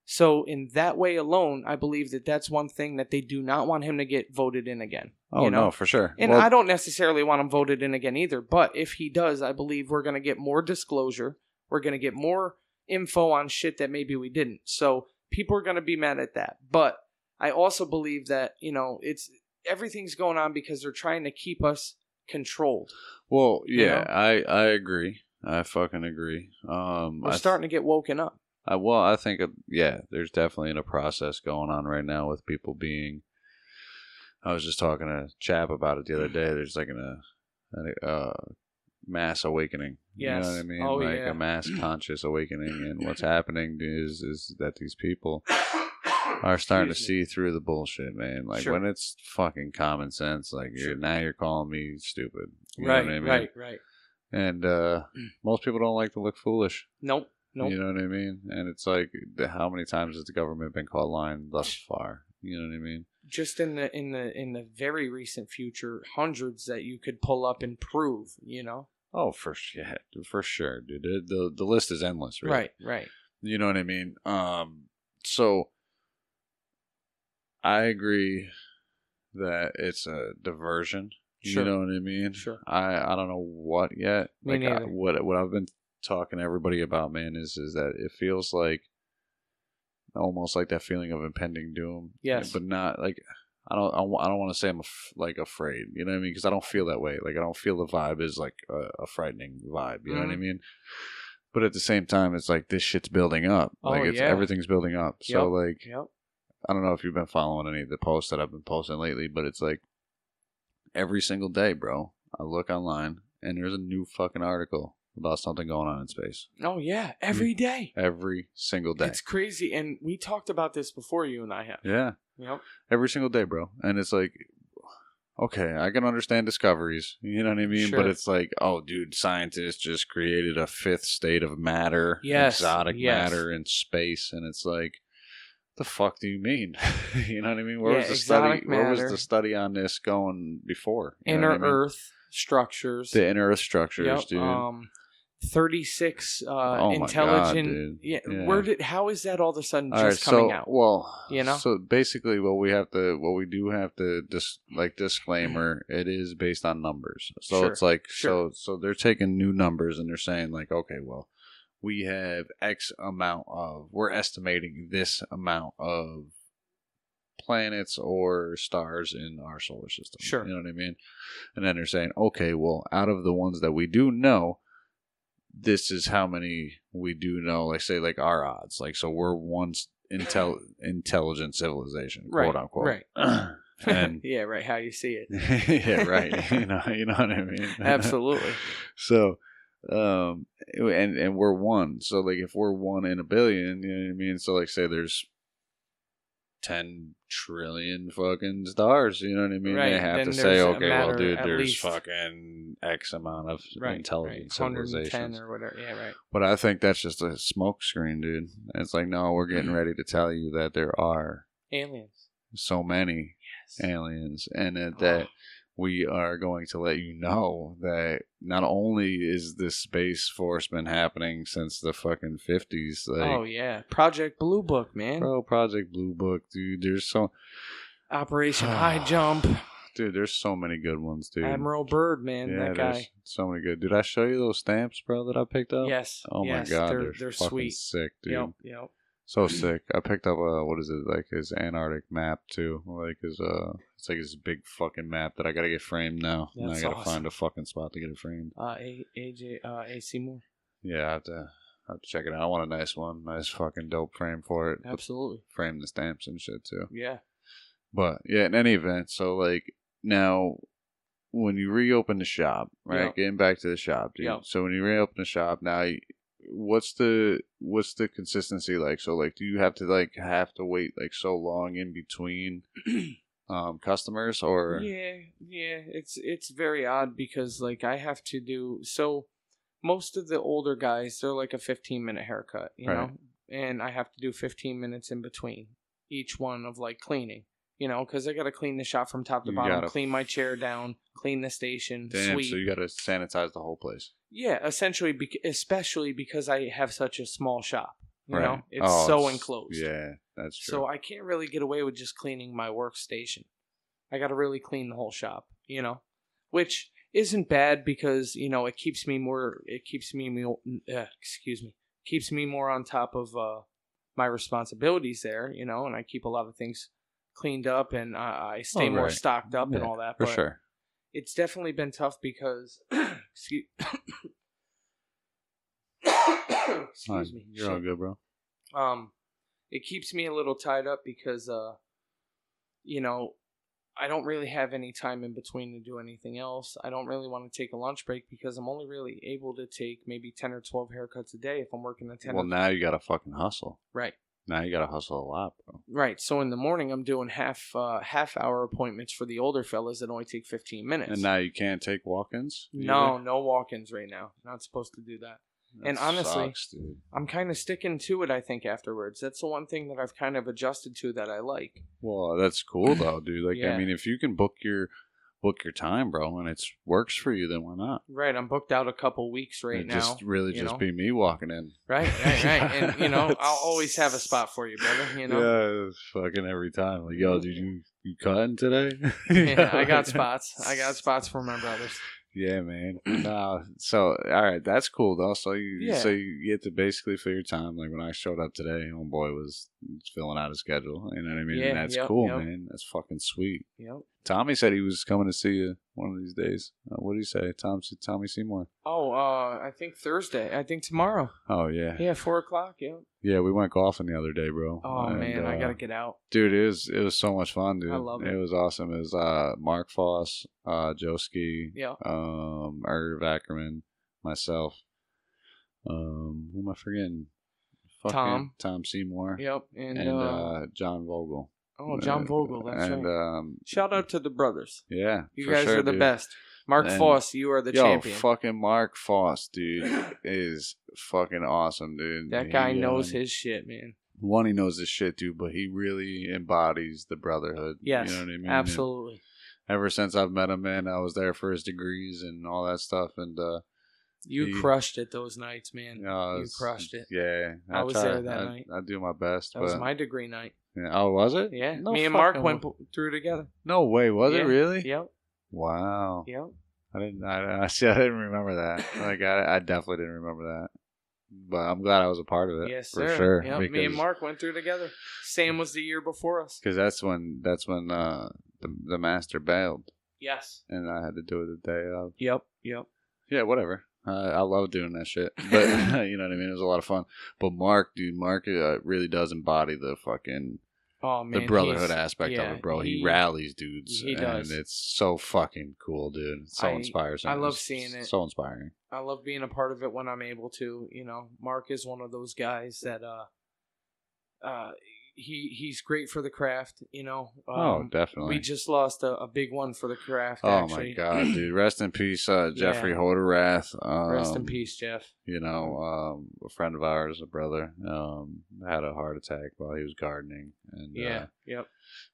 So in that way alone, I believe that that's one thing that they do not want him to get voted in again. Oh, no, for sure. And I don't necessarily want him voted in again either. But if he does, I believe we're going to get more disclosure. We're going to get more info on shit that maybe we didn't. So people are going to be mad at that. But I also believe that, it's everything's going on because they're trying to keep us controlled. Well, yeah, I agree. I fucking agree. We're starting to get woken up. I think, there's definitely a process going on right now with people being. I was just talking to Chap about it the other day. There's like a mass awakening. Yes. You know what I mean? Oh, like a mass conscious awakening. And what's happening is that these people are starting to see through the bullshit, man. Like when it's fucking common sense, like now you're calling me stupid. You know what I mean? Right. And most people don't like to look foolish. Nope. You know what I mean? And it's like, how many times has the government been caught lying thus far? You know what I mean? Just in the very recent future, hundreds that you could pull up and prove. Oh, for sure, dude. The list is endless, really. Right. You know what I mean? So I agree that it's a diversion. Sure. You know what I mean? Sure. I don't know what yet. Me neither. What I've been talking to everybody about, man, is that it feels like almost like that feeling of impending doom. Yes. But not like I don't want to say I'm afraid. You know what I mean? Because I don't feel that way. Like I don't feel the vibe is like a frightening vibe. You know what I mean? But at the same time, it's like this shit's building up. Like everything's building up. So I don't know if you've been following any of the posts that I've been posting lately, but it's like every single day, bro. I look online and there's a new fucking article about something going on in space. Oh, yeah. Every day. Every single day. It's crazy. And we talked about this before, you and I have. Yeah. Yep. Every single day, bro. And it's like, okay, I can understand discoveries. You know what I mean? Sure. But it's like, oh, dude, scientists just created a fifth state of matter. Yes. Exotic matter in space. And it's like, the fuck do you mean? You know what I mean? Where was the study? Matter. Where was the study on this going before? Inner Earth structures. The inner Earth structures, dude. 36 intelligent. God, dude. Yeah. How is that all of a sudden coming out? Well, so basically, what we do have to disclaimer, it is based on numbers. So it's like so they're taking new numbers and they're saying like, okay, well, we have X amount of, we're estimating this amount of planets or stars in our solar system. Sure. You know what I mean? And then they're saying, okay, well, out of the ones that we do know, this is how many we do know, like say like our odds. Like, so we're one intelligent civilization, quote unquote. Right. And yeah, right. How you see it. yeah, right. You know what I mean? Absolutely. So, and we're one. So, like, if we're 1 in a billion, you know what I mean? So, like, say there's 10 trillion fucking stars, you know what I mean? Right. They have Then to say, there's a okay, well, matter dude, at there's least- fucking X amount of intelligent 110 civilizations. or whatever. Yeah, right. But I think that's just a smoke screen, dude. It's like, no, we're getting ready to tell you that there are Aliens. so many aliens, and that we are going to let you know that not only is this Space Force been happening since the fucking 50s. Like, oh, yeah. Project Blue Book, man. Bro, Project Blue Book, dude. There's so... Operation High Jump. Dude, there's so many good ones, dude. Admiral Byrd, man. Yeah, that guy. there's so many good. Did I show you those stamps, bro, that I picked up? Yes. Oh, yes, my God. They're fucking sweet. sick, dude. Yep. So sick. I picked up what is it, like his Antarctic map too. Like his it's like his big fucking map that I gotta get framed now. And I gotta find a fucking spot to get it framed. AC Moore. Yeah, I have to check it out. I want a nice one. Nice fucking dope frame for it. Absolutely. Frame the stamps and shit too. Yeah. But yeah, in any event, so like now when you reopen the shop, right? Yep. Getting back to the shop, dude. Yep. So when you reopen the shop now, what's the consistency like? So like, do you have to wait like so long in between customers, or yeah, it's very odd because like I have to do so most of the older guys, they're like a 15-minute haircut, you know, and I have to do 15 minutes in between each one of like cleaning, you know, because I got to clean the shop from top to bottom, clean my chair down, clean the station, sweep. So you got to sanitize the whole place. Yeah, essentially, especially because I have such a small shop. You know, it's so enclosed. Yeah, that's true. So I can't really get away with just cleaning my workstation. I got to really clean the whole shop, you know, which isn't bad because, you know, keeps me more on top of my responsibilities there, you know, and I keep a lot of things cleaned up and I stay more stocked up and all that. For sure. It's definitely been tough because, excuse me. You're all good, bro. It keeps me a little tied up because, you know, I don't really have any time in between to do anything else. I don't really want to take a lunch break because I'm only really able to take maybe 10 or 12 haircuts a day if I'm working a 10. Well, now you got to fucking hustle. Right. Now you got to hustle a lot, bro. Right. So in the morning, I'm doing half-hour appointments for the older fellas that only take 15 minutes. And now you can't take walk-ins? No walk-ins right now. Not supposed to do that. And honestly, sucks, dude. I'm kind of sticking to it, I think, afterwards. That's the one thing that I've kind of adjusted to that I like. Well, that's cool, though, dude. Like, Yeah. I mean, if you can book your time, bro, and it works for you, then why not? Right. I'm booked out a couple weeks right now. Just be me walking in. Right. And, you know, I'll always have a spot for you, brother, you know? Yeah, fucking every time. Like, yo, did you cutting today? Yeah, I got spots. I got spots for my brothers. Yeah, man. So, all right, that's cool though. So you get to basically fill your time. Like when I showed up today, homeboy was filling out his schedule. You know what I mean? Yeah, and that's cool, man. That's fucking sweet. Yep. Tommy said he was coming to see you one of these days. What did he say? Tommy Seymour. Oh, I think Thursday. I think tomorrow. Oh yeah. Yeah, 4:00. Yeah. Yeah, we went golfing the other day, bro. Oh man, I gotta get out. Dude, it was so much fun, dude. I love it. It was awesome. It was Mark Foss, Joe Ski, Irv Ackerman, myself. Who am I forgetting? Tom Seymour. Yep, and John Vogel. Oh, John Vogel, that's right. Shout out to the brothers. Yeah, you guys are the best. Mark Foss, you are the champion. Fucking Mark Foss, dude, is fucking awesome, dude. That guy knows his shit, man. One, he knows his shit, dude, but he really embodies the brotherhood. Yes, you know what I mean? Absolutely. And ever since I've met him, man, I was there for his degrees and all that stuff, and you crushed it those nights, man. You crushed it. Yeah, I was there that night. I do my best. That was my degree night. Yeah. Oh, was it? Yeah. No, me and Mark went through together. No way. Was it really? Yep. Wow. Yep. I didn't remember that. Like I definitely didn't remember that. But I'm glad I was a part of it. Yes, for sir. sure. Yep. Me and Mark went through together. Sam was the year before us. Because that's when the master bailed. Yes. And I had to do it the day of. Yep. Yeah, whatever. I love doing that shit. But, you know what I mean? It was a lot of fun. But Mark really does embody the fucking... Oh man, the Brotherhood aspect of it, bro. He rallies dudes. He does. And it's so fucking cool, dude. It's so inspiring. I love seeing it. So inspiring. I love being a part of it when I'm able to. You know, Mark is one of those guys that he's great for the craft, you know. Definitely. We just lost a big one for the craft. Oh actually. my god, dude! Rest in peace, Jeffrey Hoderath. Rest in peace, Jeff. You know, a friend of ours, a brother, had a heart attack while he was gardening, and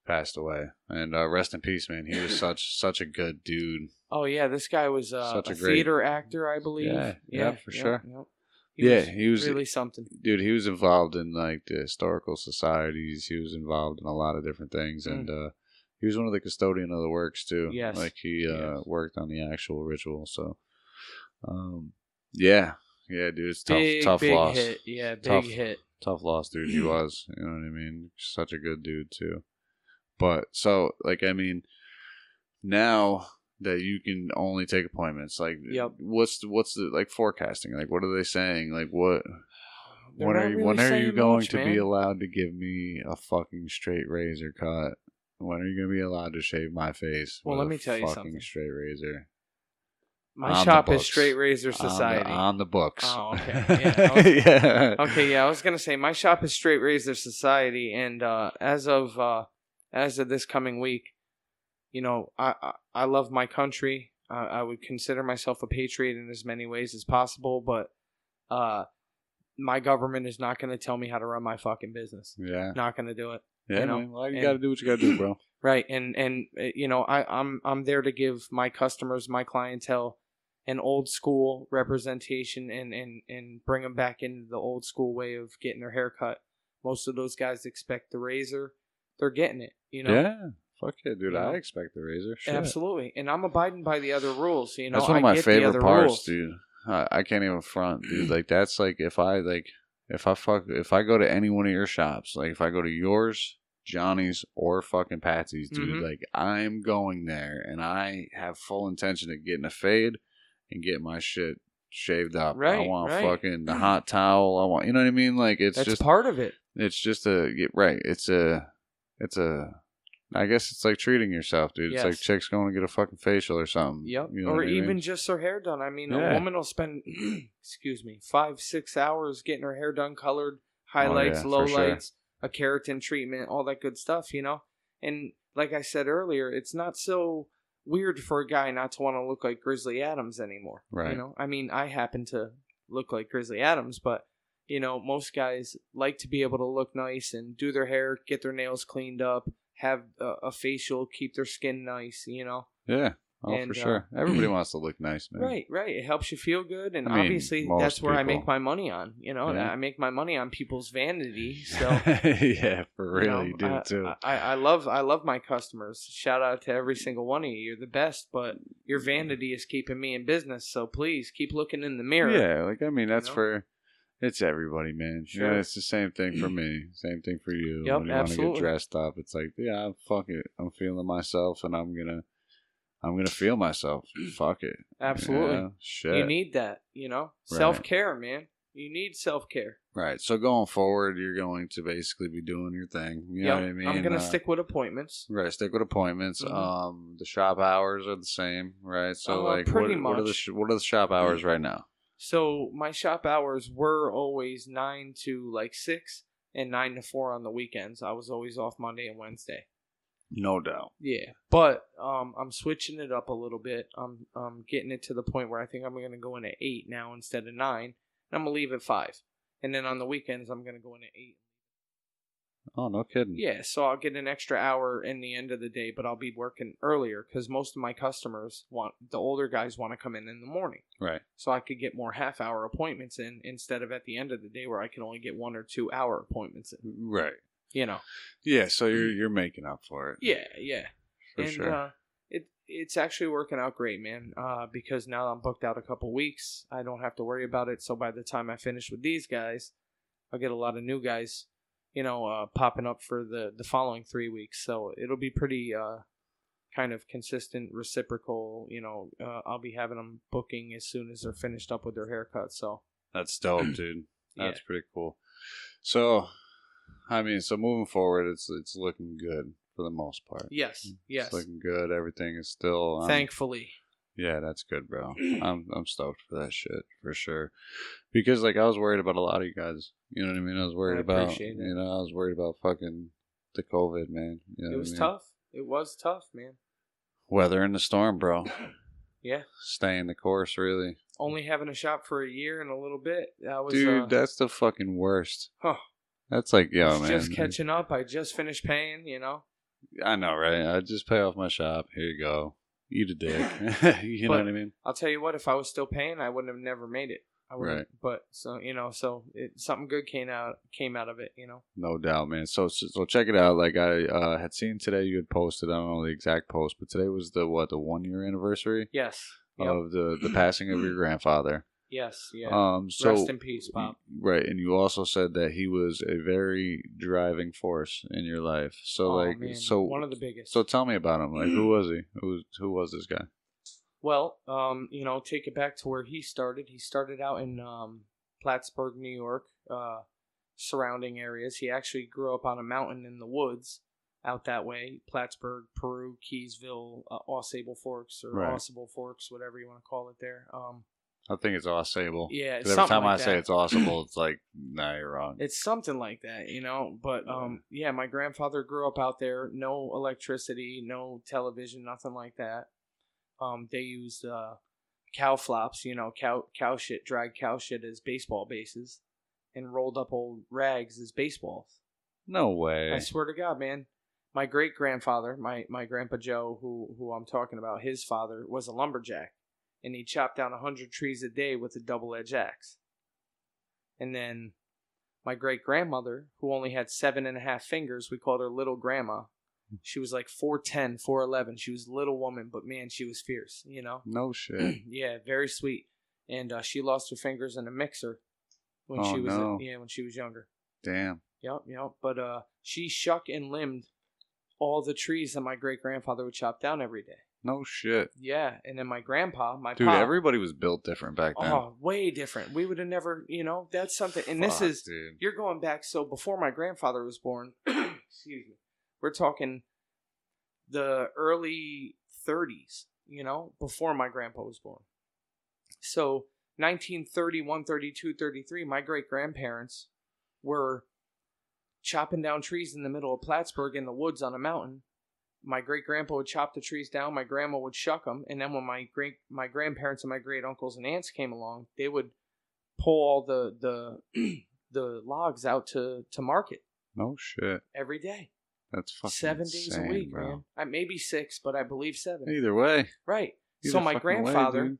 passed away. And rest in peace, man. He was such a good dude. Oh yeah, this guy was a theater actor, I believe. Yeah, for sure. Yep. He was really something. Dude, he was involved in like the historical societies. He was involved in a lot of different things. And he was one of the custodian of the works too. Yes. Like he worked on the actual ritual. So yeah, dude, it's tough big loss. Hit. Yeah, big hit. Tough loss, dude. He was. You know what I mean? Such a good dude too. But so like I mean now that you can only take appointments, like what's the like forecasting, like what are they saying, like what when are you going to be allowed to give me a fucking straight razor cut? When are you going to be allowed to shave my face? Well, let me tell you something. Straight razor. My shop is Straight Razor Society. On the books. Oh, okay. Yeah. Okay, I was gonna say my shop is Straight Razor Society, and as of this coming week, you know, I love my country. I would consider myself a patriot in as many ways as possible, but my government is not going to tell me how to run my fucking business. Yeah, not going to do it. Yeah, you know? Man. Well, you got to do what you got to do, bro. Right, and you know, I'm there to give my customers, my clientele, an old school representation and bring them back into the old school way of getting their hair cut. Most of those guys expect the razor; they're getting it. You know. Yeah. Fuck yeah, dude! I expect the razor. Shit. Absolutely, and I'm abiding by the other rules. You know, that's one of my favorite parts, dude. I can't even front, dude. Like that's like if I go to any one of your shops, like if I go to yours, Johnny's, or fucking Patsy's, dude, like I'm going there and I have full intention of getting a fade and getting my shit shaved up. Right, I want fucking the hot towel. I want, you know what I mean? Like that's just part of it. It's just It's a. I guess it's like treating yourself, dude. It's like chicks going to get a fucking facial or something. Yep. You know or even just her hair done. I mean, a woman will spend, 5-6 hours getting her hair done, colored, highlights, lowlights, a keratin treatment, all that good stuff, you know? And like I said earlier, it's not so weird for a guy not to want to look like Grizzly Adams anymore. Right. You know? I mean, I happen to look like Grizzly Adams, but, you know, most guys like to be able to look nice and do their hair, get their nails cleaned up, have a facial, keep their skin nice, you know? Yeah. For sure. Everybody wants to look nice, man. Right. It helps you feel good, and obviously that's where I make my money on, you know? Yeah. I make my money on people's vanity, so... yeah, for real, you do too. I love my customers. Shout out to every single one of you. You're the best, but your vanity is keeping me in business, so please keep looking in the mirror. Yeah, like, I mean, that's for... It's everybody, man. Sure. Yeah, it's the same thing for me. Same thing for you. Yep, when you want to get dressed up, it's like, yeah, fuck it. I'm feeling myself, and I'm gonna feel myself. Fuck it. Absolutely. Yeah, shit. You need that, you know? Right. Self-care, man. You need self-care. Right. So going forward, you're going to basically be doing your thing. You know what I mean? I'm going to stick with appointments. Right. Stick with appointments. Mm-hmm. The shop hours are the same, right? So like, pretty much. What are the shop hours right now? So my shop hours were always 9 to like 6 and 9 to 4 on the weekends. I was always off Monday and Wednesday. No doubt. Yeah, but I'm switching it up a little bit. I'm getting it to the point where I think I'm going to go in at 8 now instead of 9. And I'm going to leave at 5. And then on the weekends, I'm going to go in at 8. Oh, no kidding. Yeah, so I'll get an extra hour in the end of the day, but I'll be working earlier because most of my customers the older guys want to come in the morning. Right. So I could get more half-hour appointments in instead of at the end of the day where I can only get 1 or 2 hour appointments in. Right. You know. Yeah, so you're making up for it. Yeah. For sure. It's actually working out great, man, because now I'm booked out a couple weeks. I don't have to worry about it, so by the time I finish with these guys, I'll get a lot of new guys, you know, popping up for the following 3 weeks. So it'll be pretty kind of consistent, reciprocal. You know, I'll be having them booking as soon as they're finished up with their haircut. So that's dope, dude. That's pretty cool. So I mean, so moving forward, it's looking good for the most part. Yes. It's looking good. Everything is still thankfully. Yeah, that's good, bro. I'm stoked for that shit for sure. Because like I was worried about a lot of you guys. You know what I mean? I was worried about I was worried about fucking the COVID, man. You know it was tough. It was tough, man. Weather in the storm, bro. Yeah. Staying the course, really. Only having a shop for a year and a little bit. That was Dude, that's the fucking worst. Huh. That's like, yo, man. Just catching up. I just finished paying, I know, right? I just pay off my shop. Here you go. Eat a dick. You know what I mean? I'll tell you what, if I was still paying, I wouldn't have never made it. Right. But so something good came out of it, No doubt, man. So check it out. Like I had seen today, you had posted. I don't know the exact post, but today was the 1 year anniversary. Yes. Of the passing of your grandfather. Yes. Yeah. So rest in peace, Bob. Right, and you also said that he was a very driving force in your life. So man. One of the biggest. So tell me about him. Like, who was he? Who was this guy? Well, take it back to where he started. He started out in Plattsburgh, New York, surrounding areas. He actually grew up on a mountain in the woods out that way. Plattsburgh, Peru, Keysville, Ausable Forks, or Ausable Forks, whatever you want to call it there. I think it's Ausable. Yeah, every time I say it's Ausable, it's like, nah, you're wrong. It's something like that, But my grandfather grew up out there. No electricity, no television, nothing like that. They used cow flops, cow shit, dried cow shit as baseball bases, and rolled up old rags as baseballs. No way. I swear to God, man. My great grandfather, my grandpa Joe, who I'm talking about, his father was a lumberjack. And he chopped down 100 trees a day with a double-edged axe. And then my great-grandmother, who only had 7.5 fingers, we called her Little Grandma. She was like 4'10", 4'11". She was a little woman, but man, she was fierce, No shit. Yeah, very sweet. And she lost her fingers in a mixer when she was younger. Damn. Yep. But she shuck and limbed all the trees that my great-grandfather would chop down every day. No shit. Yeah, and then my grandpa, Dude, everybody was built different back then. Oh, way different. We would have never, that's something. And this is, dude. You're going back, so before my grandfather was born, excuse me, we're talking the early 30s, before my grandpa was born. So 1931, 32, 33, my great-grandparents were chopping down trees in the middle of Plattsburgh in the woods on a mountain. My great-grandpa would chop the trees down. My grandma would shuck them. And then when my grandparents and my great-uncles and aunts came along, they would pull all the logs out to market. No shit. Every day. That's fucking 7 days insane, a week, bro. man. Maybe 6, but I believe 7. Either way. Right. Either so my grandfather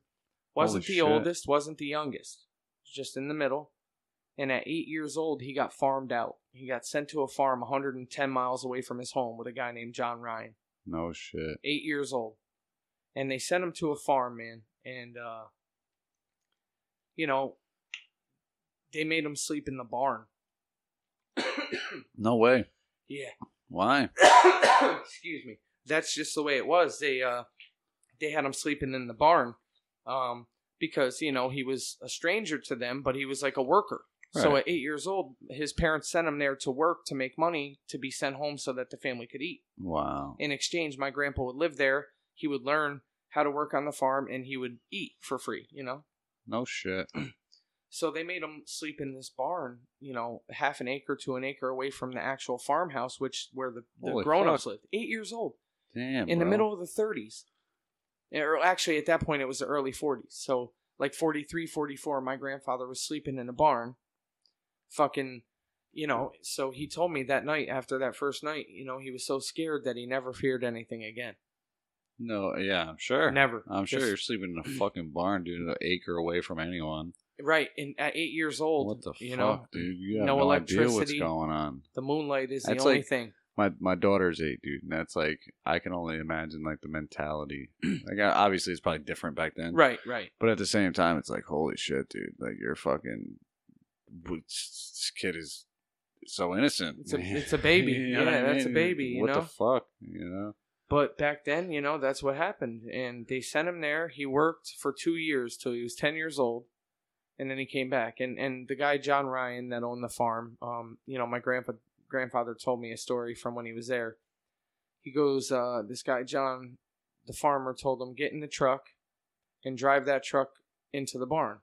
wasn't the oldest, wasn't the youngest. Just in the middle. And at 8 years old, he got farmed out. He got sent to a farm 110 miles away from his home with a guy named John Ryan. No shit. 8 years old. And they sent him to a farm, man. And, they made him sleep in the barn. No way. Yeah. Why? Excuse me. That's just the way it was. They had him sleeping in the barn because, he was a stranger to them, but he was like a worker. Right. So at 8 years old, his parents sent him there to work to make money to be sent home so that the family could eat. Wow. In exchange, my grandpa would live there. He would learn how to work on the farm, and he would eat for free, No shit. So they made him sleep in this barn, half an acre to an acre away from the actual farmhouse, where the grown-ups lived. 8 years old. Damn, in the middle of the 30s. Or actually, at that point, it was the early 40s. So, like 43, 44, my grandfather was sleeping in a barn. Fucking, so he told me that night, after that first night, he was so scared that he never feared anything again. No, yeah, I'm sure. Never. I'm sure you're sleeping in a fucking barn, dude, an acre away from anyone. Right, and at 8 years old, what the fuck, dude? You have no electricity, idea what's going on. The moonlight is the only thing. My daughter's 8, dude, and that's like, I can only imagine like the mentality. Like, obviously, it's probably different back then. Right. But at the same time, it's like, holy shit, dude! Like, you're fucking. This kid is so innocent. It's a baby. Yeah, that's a baby. What the fuck, But back then, that's what happened, and they sent him there. He worked for 2 years till he was 10 years old. And then he came back. And the guy, John Ryan, that owned the farm, my grandfather told me a story from when he was there. He goes, this guy, John, the farmer, told him, get in the truck and drive that truck into the barn.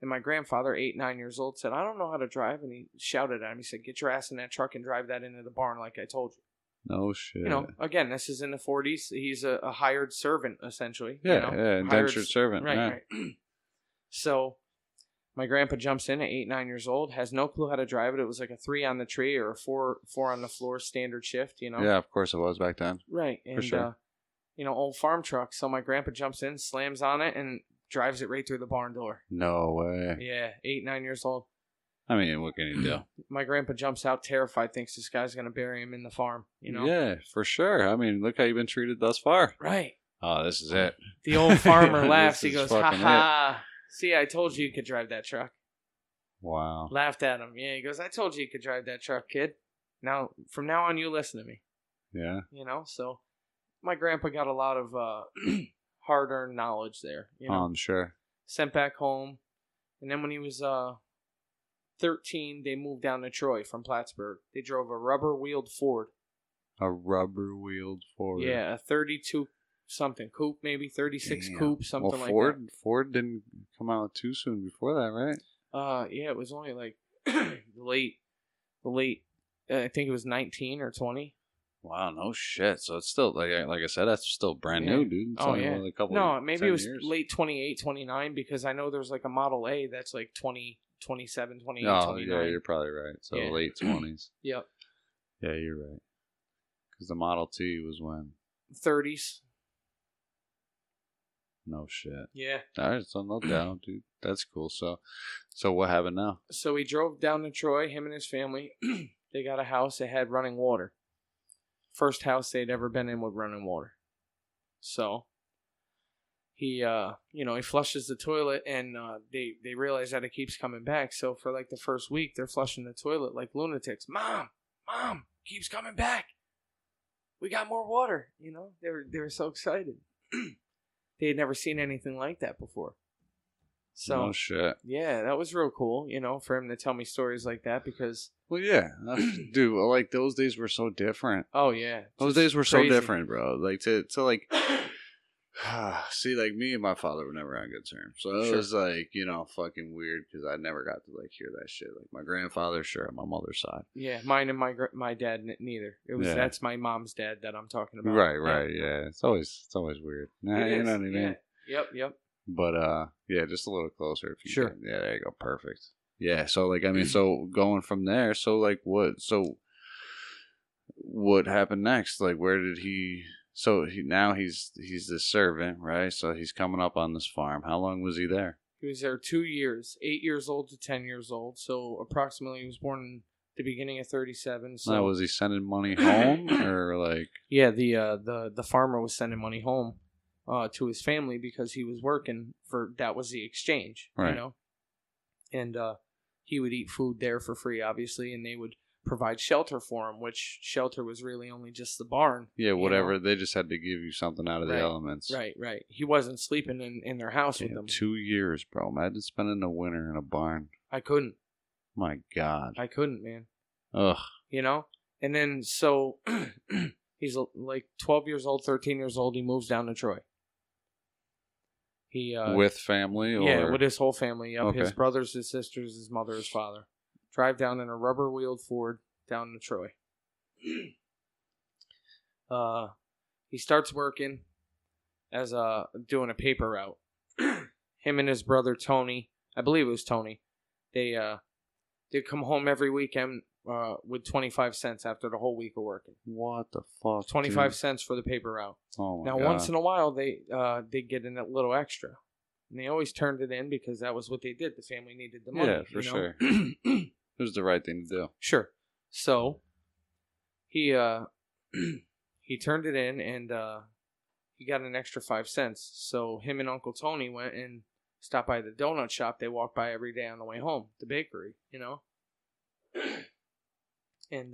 And my grandfather, 8, 9 years old, said, I don't know how to drive. And he shouted at him. He said, get your ass in that truck and drive that into the barn like I told you. No shit. You know, again, this is in the 40s. He's a hired servant, essentially. Yeah, you know? indentured servant. Right, yeah. right. So my grandpa jumps in at 8, 9 years old, has no clue how to drive it. It was like a 3 on the tree or a 4 on the floor standard shift, you know? Yeah, of course it was back then. Right. And, for sure. You know, old farm truck. So my grandpa jumps in, slams on it, and drives it right through the barn door. No way. Yeah, 8, 9 years old. I mean, what can you do? My grandpa jumps out terrified, thinks this guy's going to bury him in the farm, you know? Yeah, for sure. I mean, look how you've been treated thus far. Right. Oh, this is it. The old farmer laughs. He This is goes, ha fucking ha. See, I told you could drive that truck. Wow. Laughed at him. Yeah, he goes, I told you could drive that truck, kid. Now, from now on, you listen to me. Yeah. You know, so my grandpa got a lot of hard-earned knowledge there. You know? I'm sure. Sent back home. And then when he was 13, they moved down to Troy from Plattsburgh. They drove a rubber-wheeled Ford. A rubber-wheeled Ford. Yeah, a 32-something coupe, maybe 36 coupe, something like Ford, that. Ford didn't come out too soon before that, right? Yeah, it was only like late. I think it was 19 or 20. Wow, no shit. So it's still like I said, that's still brand new, dude. It's only yeah. a couple. No, maybe it was years. late 28, 29 because I know there's like a Model A that's like 20, 27, 28, Oh, 29. yeah, you're probably right. So Yeah. late 20s. Yep. Yeah, you're right. Because the Model T was when? 30s. No shit. Yeah. All right, so no doubt, dude. That's cool. So what happened now? So he drove down to Troy, him and his family. They got a house that had running water. First house they'd ever been in with running water. So he, he flushes the toilet, and they realize that it keeps coming back. So for like the first week, they're flushing the toilet like lunatics. Mom, keeps coming back. We got more water. You know, they were so excited. They had never seen anything like that before. So, no shit. Yeah, that was real cool, for him to tell me stories like that because... Well, yeah. Dude, like, those days were so different. Oh, yeah. Those days were crazy. so different, bro. Like, to like... See, like, me and my father were never on good terms. So it was, like, fucking weird because I never got to, like, hear that shit. Like, my grandfather, sure, on my mother's side. Yeah, mine and my dad, neither. That's my mom's dad that I'm talking about. Right, yeah. It's always weird. Nah, you know what I mean? Yeah. Yep. But, yeah, just a little closer. If you sure. Can. Yeah, there you go. Perfect. Yeah, so, like, I mean, so going from there, so, like, what happened next? Like, where did he... So he's the servant, right? So he's coming up on this farm. How long was he there? He was there 2 years, 8 years old to 10 years old. So approximately he was born in the beginning of 37. So now, was he sending money home or like? Yeah, the farmer was sending money home to his family because he was working for, that was the exchange, right. And he would eat food there for free, obviously, and they would provide shelter for him, which shelter was really only just the barn. Yeah, whatever. They just had to give you something out of the elements. Right. He wasn't sleeping in their house with them. 2 years, bro. Imagine spending the winter in a barn. I couldn't. My God. I couldn't, man. Ugh. And then, so, he's like 12 years old, 13 years old. He moves down to Troy. He with family? Or? Yeah, with his whole family. Yep. Okay. His brothers, his sisters, his mother, his father. Drive down in a rubber-wheeled Ford down to Troy. He starts working as doing a paper route. Him and his brother Tony, I believe it was Tony, they come home every weekend with 25 cents after the whole week of working. What the fuck? 25 cents for the paper route. Oh my God. Once in a while they get in a little extra. And they always turned it in because that was what they did. The family needed the money. Yeah, for sure. It was the right thing to do. Sure. So he turned it in and he got an extra 5 cents. So him and Uncle Tony went and stopped by the donut shop they walked by every day on the way home, the bakery, And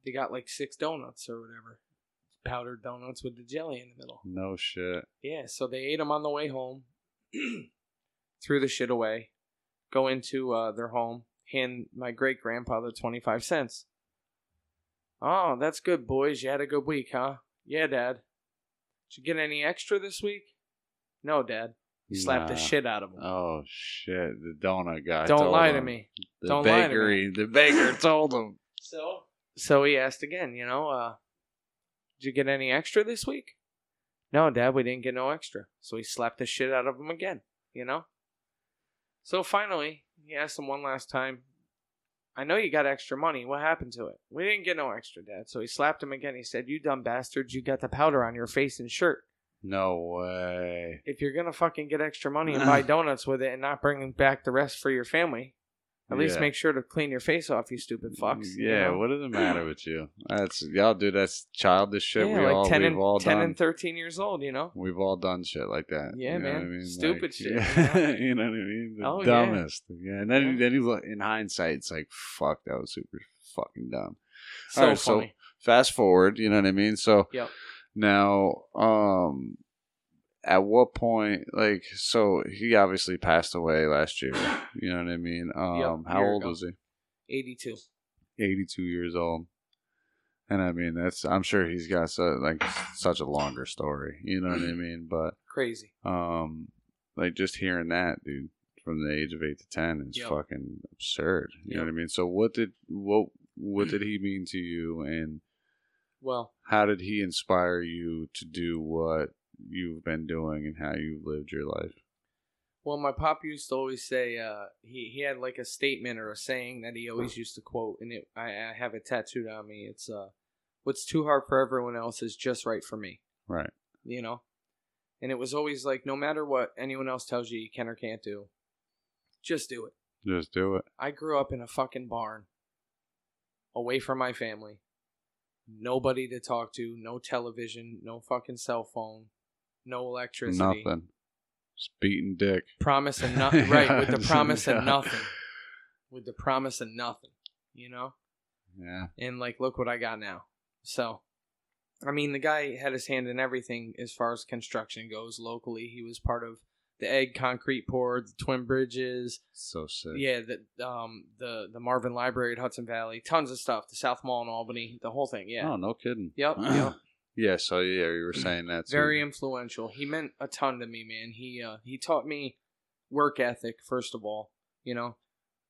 they got like 6 donuts or whatever. Powdered donuts with the jelly in the middle. No shit. Yeah, so they ate them on the way home, threw the shit away, go into their home. hand my great-grandpa the 25 cents. Oh, that's good, boys. You had a good week, huh? Yeah, Dad. Did you get any extra this week? No, Dad. He slapped the shit out of him. Oh, shit. The donut guy Don't told lie him. to me. The Don't bakery, lie to me. The baker told him. So he asked again, did you get any extra this week? No, Dad, we didn't get no extra. So he slapped the shit out of him again, So finally, he asked him one last time, I know you got extra money. What happened to it? We didn't get no extra, Dad. So he slapped him again. He said, you dumb bastards, you got the powder on your face and shirt. No way. If you're going to fucking get extra money and buy donuts with it and not bring back the rest for your family, at least make sure to clean your face off, you stupid fucks. Yeah, what does it matter with you? That's childish shit. Yeah, we've all 10 done. and 13 years old, We've all done shit like that. Yeah, man. What I mean? Stupid shit. You know what I mean? The dumbest. Yeah. And then you look, in hindsight, it's like, fuck, that was super fucking dumb. So all right, funny. So fast forward, you know what I mean? So now, at what point, so he obviously passed away last year. You know what I mean? How old was he? 82. 82 years old. And I mean, I'm sure he's got such a longer story. You know what I mean? But crazy. Just hearing that, dude, from the age of 8 to 10 is fucking absurd. You know what I mean? So what did he mean to you, and how did he inspire you to do what you've been doing and how you've lived your life? Well, my pop used to always say, he had like a statement or a saying that he always used to quote, and I have it tattooed on me. It's, what's too hard for everyone else is just right for me. Right. And it was always like, no matter what anyone else tells you can or can't do, just do it. Just do it. I grew up in a fucking barn, away from my family. Nobody to talk to, no television, no fucking cell phone, no electricity. Nothing. Just beating dick. Promise and nothing. Right, with the promise and nothing. With the promise and nothing, Yeah. And look what I got now. So, I mean, the guy had his hand in everything as far as construction goes locally. He was part of the Egg Concrete Pour, the Twin Bridges. So sick. Yeah, the Marvin Library at Hudson Valley. Tons of stuff. The South Mall in Albany. The whole thing, yeah. Oh, no kidding. Yep. Yeah, so you were saying that too. Very influential. He meant a ton to me, man. He taught me work ethic, first of all.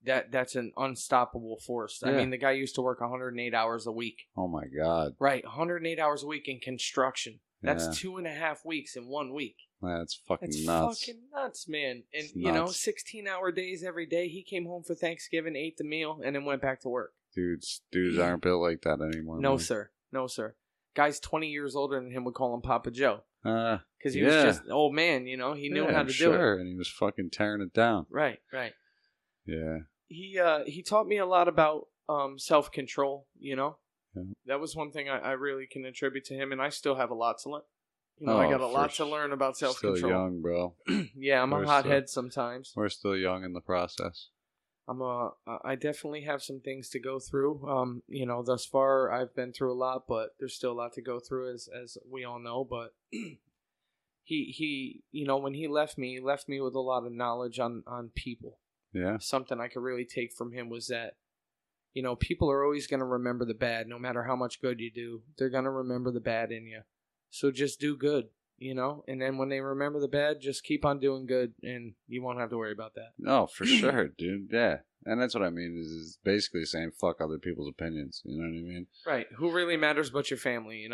That's an unstoppable force. Yeah. I mean, the guy used to work 108 hours a week. Oh, my God. Right, 108 hours a week in construction. That's 2.5 weeks in 1 week. That's fucking nuts. That's fucking nuts, man. And, 16-hour days every day. He came home for Thanksgiving, ate the meal, and then went back to work. Dudes aren't built like that anymore. No, sir. No, sir. Guys 20 years older than him would call him Papa Joe. Because he was just an old man, He knew how to do it. And he was fucking tearing it down. Right, right. Yeah. He taught me a lot about self-control, Yeah. That was one thing I really can attribute to him, and I still have a lot to learn. I got a lot to learn about self-control. Still young, bro. Yeah, I'm a hothead sometimes. We're still young in the process. I definitely have some things to go through. Thus far I've been through a lot, but there's still a lot to go through, as we all know. But he when he left me with a lot of knowledge on people. Yeah. Something I could really take from him was that, people are always going to remember the bad. No matter how much good you do, they're going to remember the bad in you. So just do good, and then when they remember the bad, just keep on doing good, and you won't have to worry about that. No, for sure, dude. Yeah. And that's what I mean is basically saying fuck other people's opinions. You know what I mean? Right. Who really matters but your family,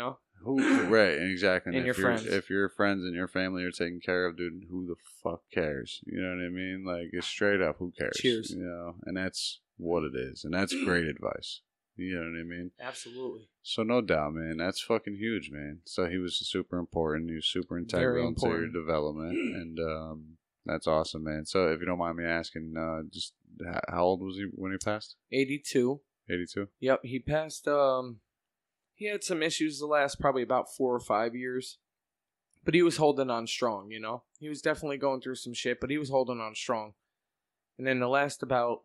Right, exactly. And your friends. If your friends and your family are taken care of, dude, who the fuck cares? You know what I mean? It's straight up, who cares? Cheers. And that's what it is. And that's great advice. You know what I mean? Absolutely. So no doubt, man. That's fucking huge, man. So he was super important. He was super integral into your development. And that's awesome, man. So if you don't mind me asking, just how old was he when he passed? 82. 82? Yep. He passed, he had some issues the last probably about 4 or 5 years. But he was holding on strong, He was definitely going through some shit, but he was holding on strong. And then the last about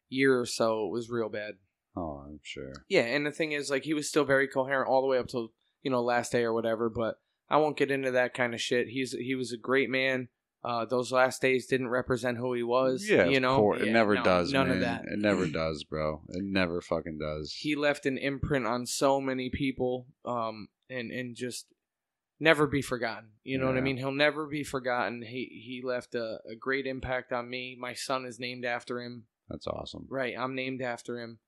year or so, it was real bad. Oh, I'm sure. Yeah, and the thing is, he was still very coherent all the way up till, last day or whatever, but I won't get into that kind of shit. He was a great man, those last days didn't represent who he was. Yeah, you know, of course. It never does, none man. of that. It never does, bro. It never fucking does. He left an imprint on so many people, and just never be forgotten. You know what I mean? He'll never be forgotten. He left a great impact on me. My son is named after him. That's awesome. Right, I'm named after him.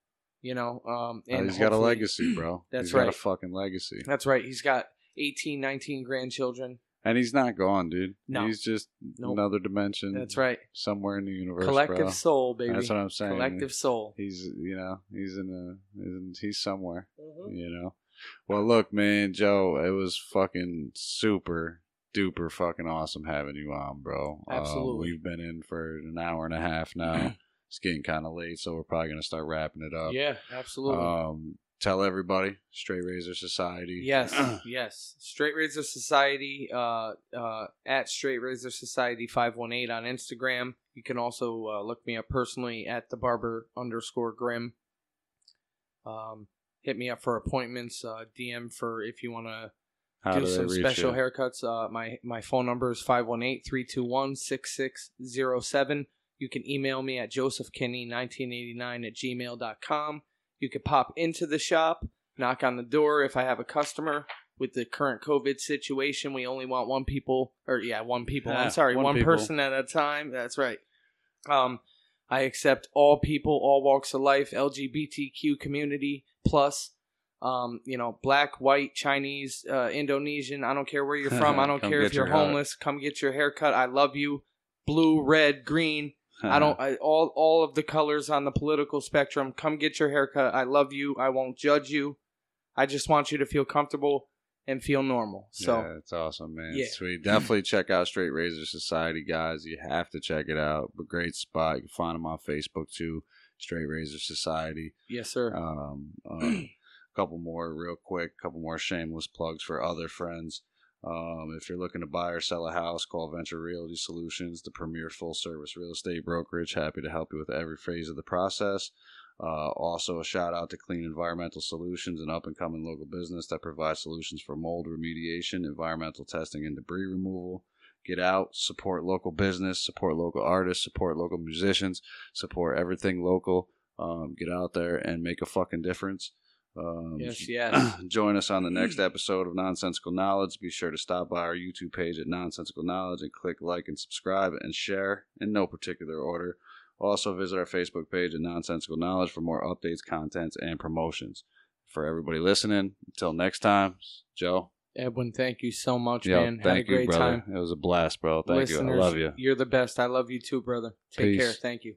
You know, and he's got a legacy, bro. That's right. He's got a fucking legacy. That's right. He's got 18, 19 grandchildren. And he's not gone, dude. No. He's just another dimension. That's right. Somewhere in the universe, Collective soul, baby. That's what I'm saying. Collective soul. He's, he's somewhere, Well, look, man, Joe, it was fucking super duper fucking awesome having you on, bro. Absolutely. We've been in for an hour and a half now. It's getting kind of late, so we're probably going to start wrapping it up. Yeah, absolutely. Tell everybody, Straight Razor Society. Yes, yes. Straight Razor Society, at Straight Razor Society 518 on Instagram. You can also look me up personally at the Barber_Grim. Hit me up for appointments. DM for if you want to do some special haircuts. My phone number is 518-321-6607. You can email me at josephkinney1989@gmail.com. You could pop into the shop, knock on the door if I have a customer. With the current COVID situation, we only want one people. One person at a time. That's right. I accept all people, all walks of life, LGBTQ community, plus, black, white, Chinese, Indonesian. I don't care where you're from. I don't care if you're homeless. Come get your haircut. I love you. Blue, red, green. All of the colors on the political spectrum. Come get your haircut. I love you. I won't judge you. I just want you to feel comfortable and feel normal. So yeah, it's awesome, man. Yeah. Sweet. Definitely check out Straight Razor Society, guys. You have to check it out. A great spot. You can find them on Facebook too. Straight Razor Society. Yes, sir. A couple more real quick. A couple more shameless plugs for other friends. If you're looking to buy or sell a house, call Venture Realty Solutions, the premier full-service real estate brokerage. Happy to help you with every phase of the process. Also, a shout-out to Clean Environmental Solutions, an up-and-coming local business that provides solutions for mold remediation, environmental testing, and debris removal. Get out, support local business, support local artists, support local musicians, support everything local. Get out there and make a fucking difference. Yes. Join us on the next episode of Nonsensical Knowledge. Be sure to stop by our YouTube page at Nonsensical Knowledge and click like and subscribe and share in no particular order. Also visit our Facebook page at Nonsensical Knowledge for more updates, contents, and promotions. For everybody listening, until next time, Joe. Edwin, thank you so much, man. Had a great brother. time. It was a blast, bro. Thank you. I love you. You're the best. I love you too, brother. Take care. Thank you.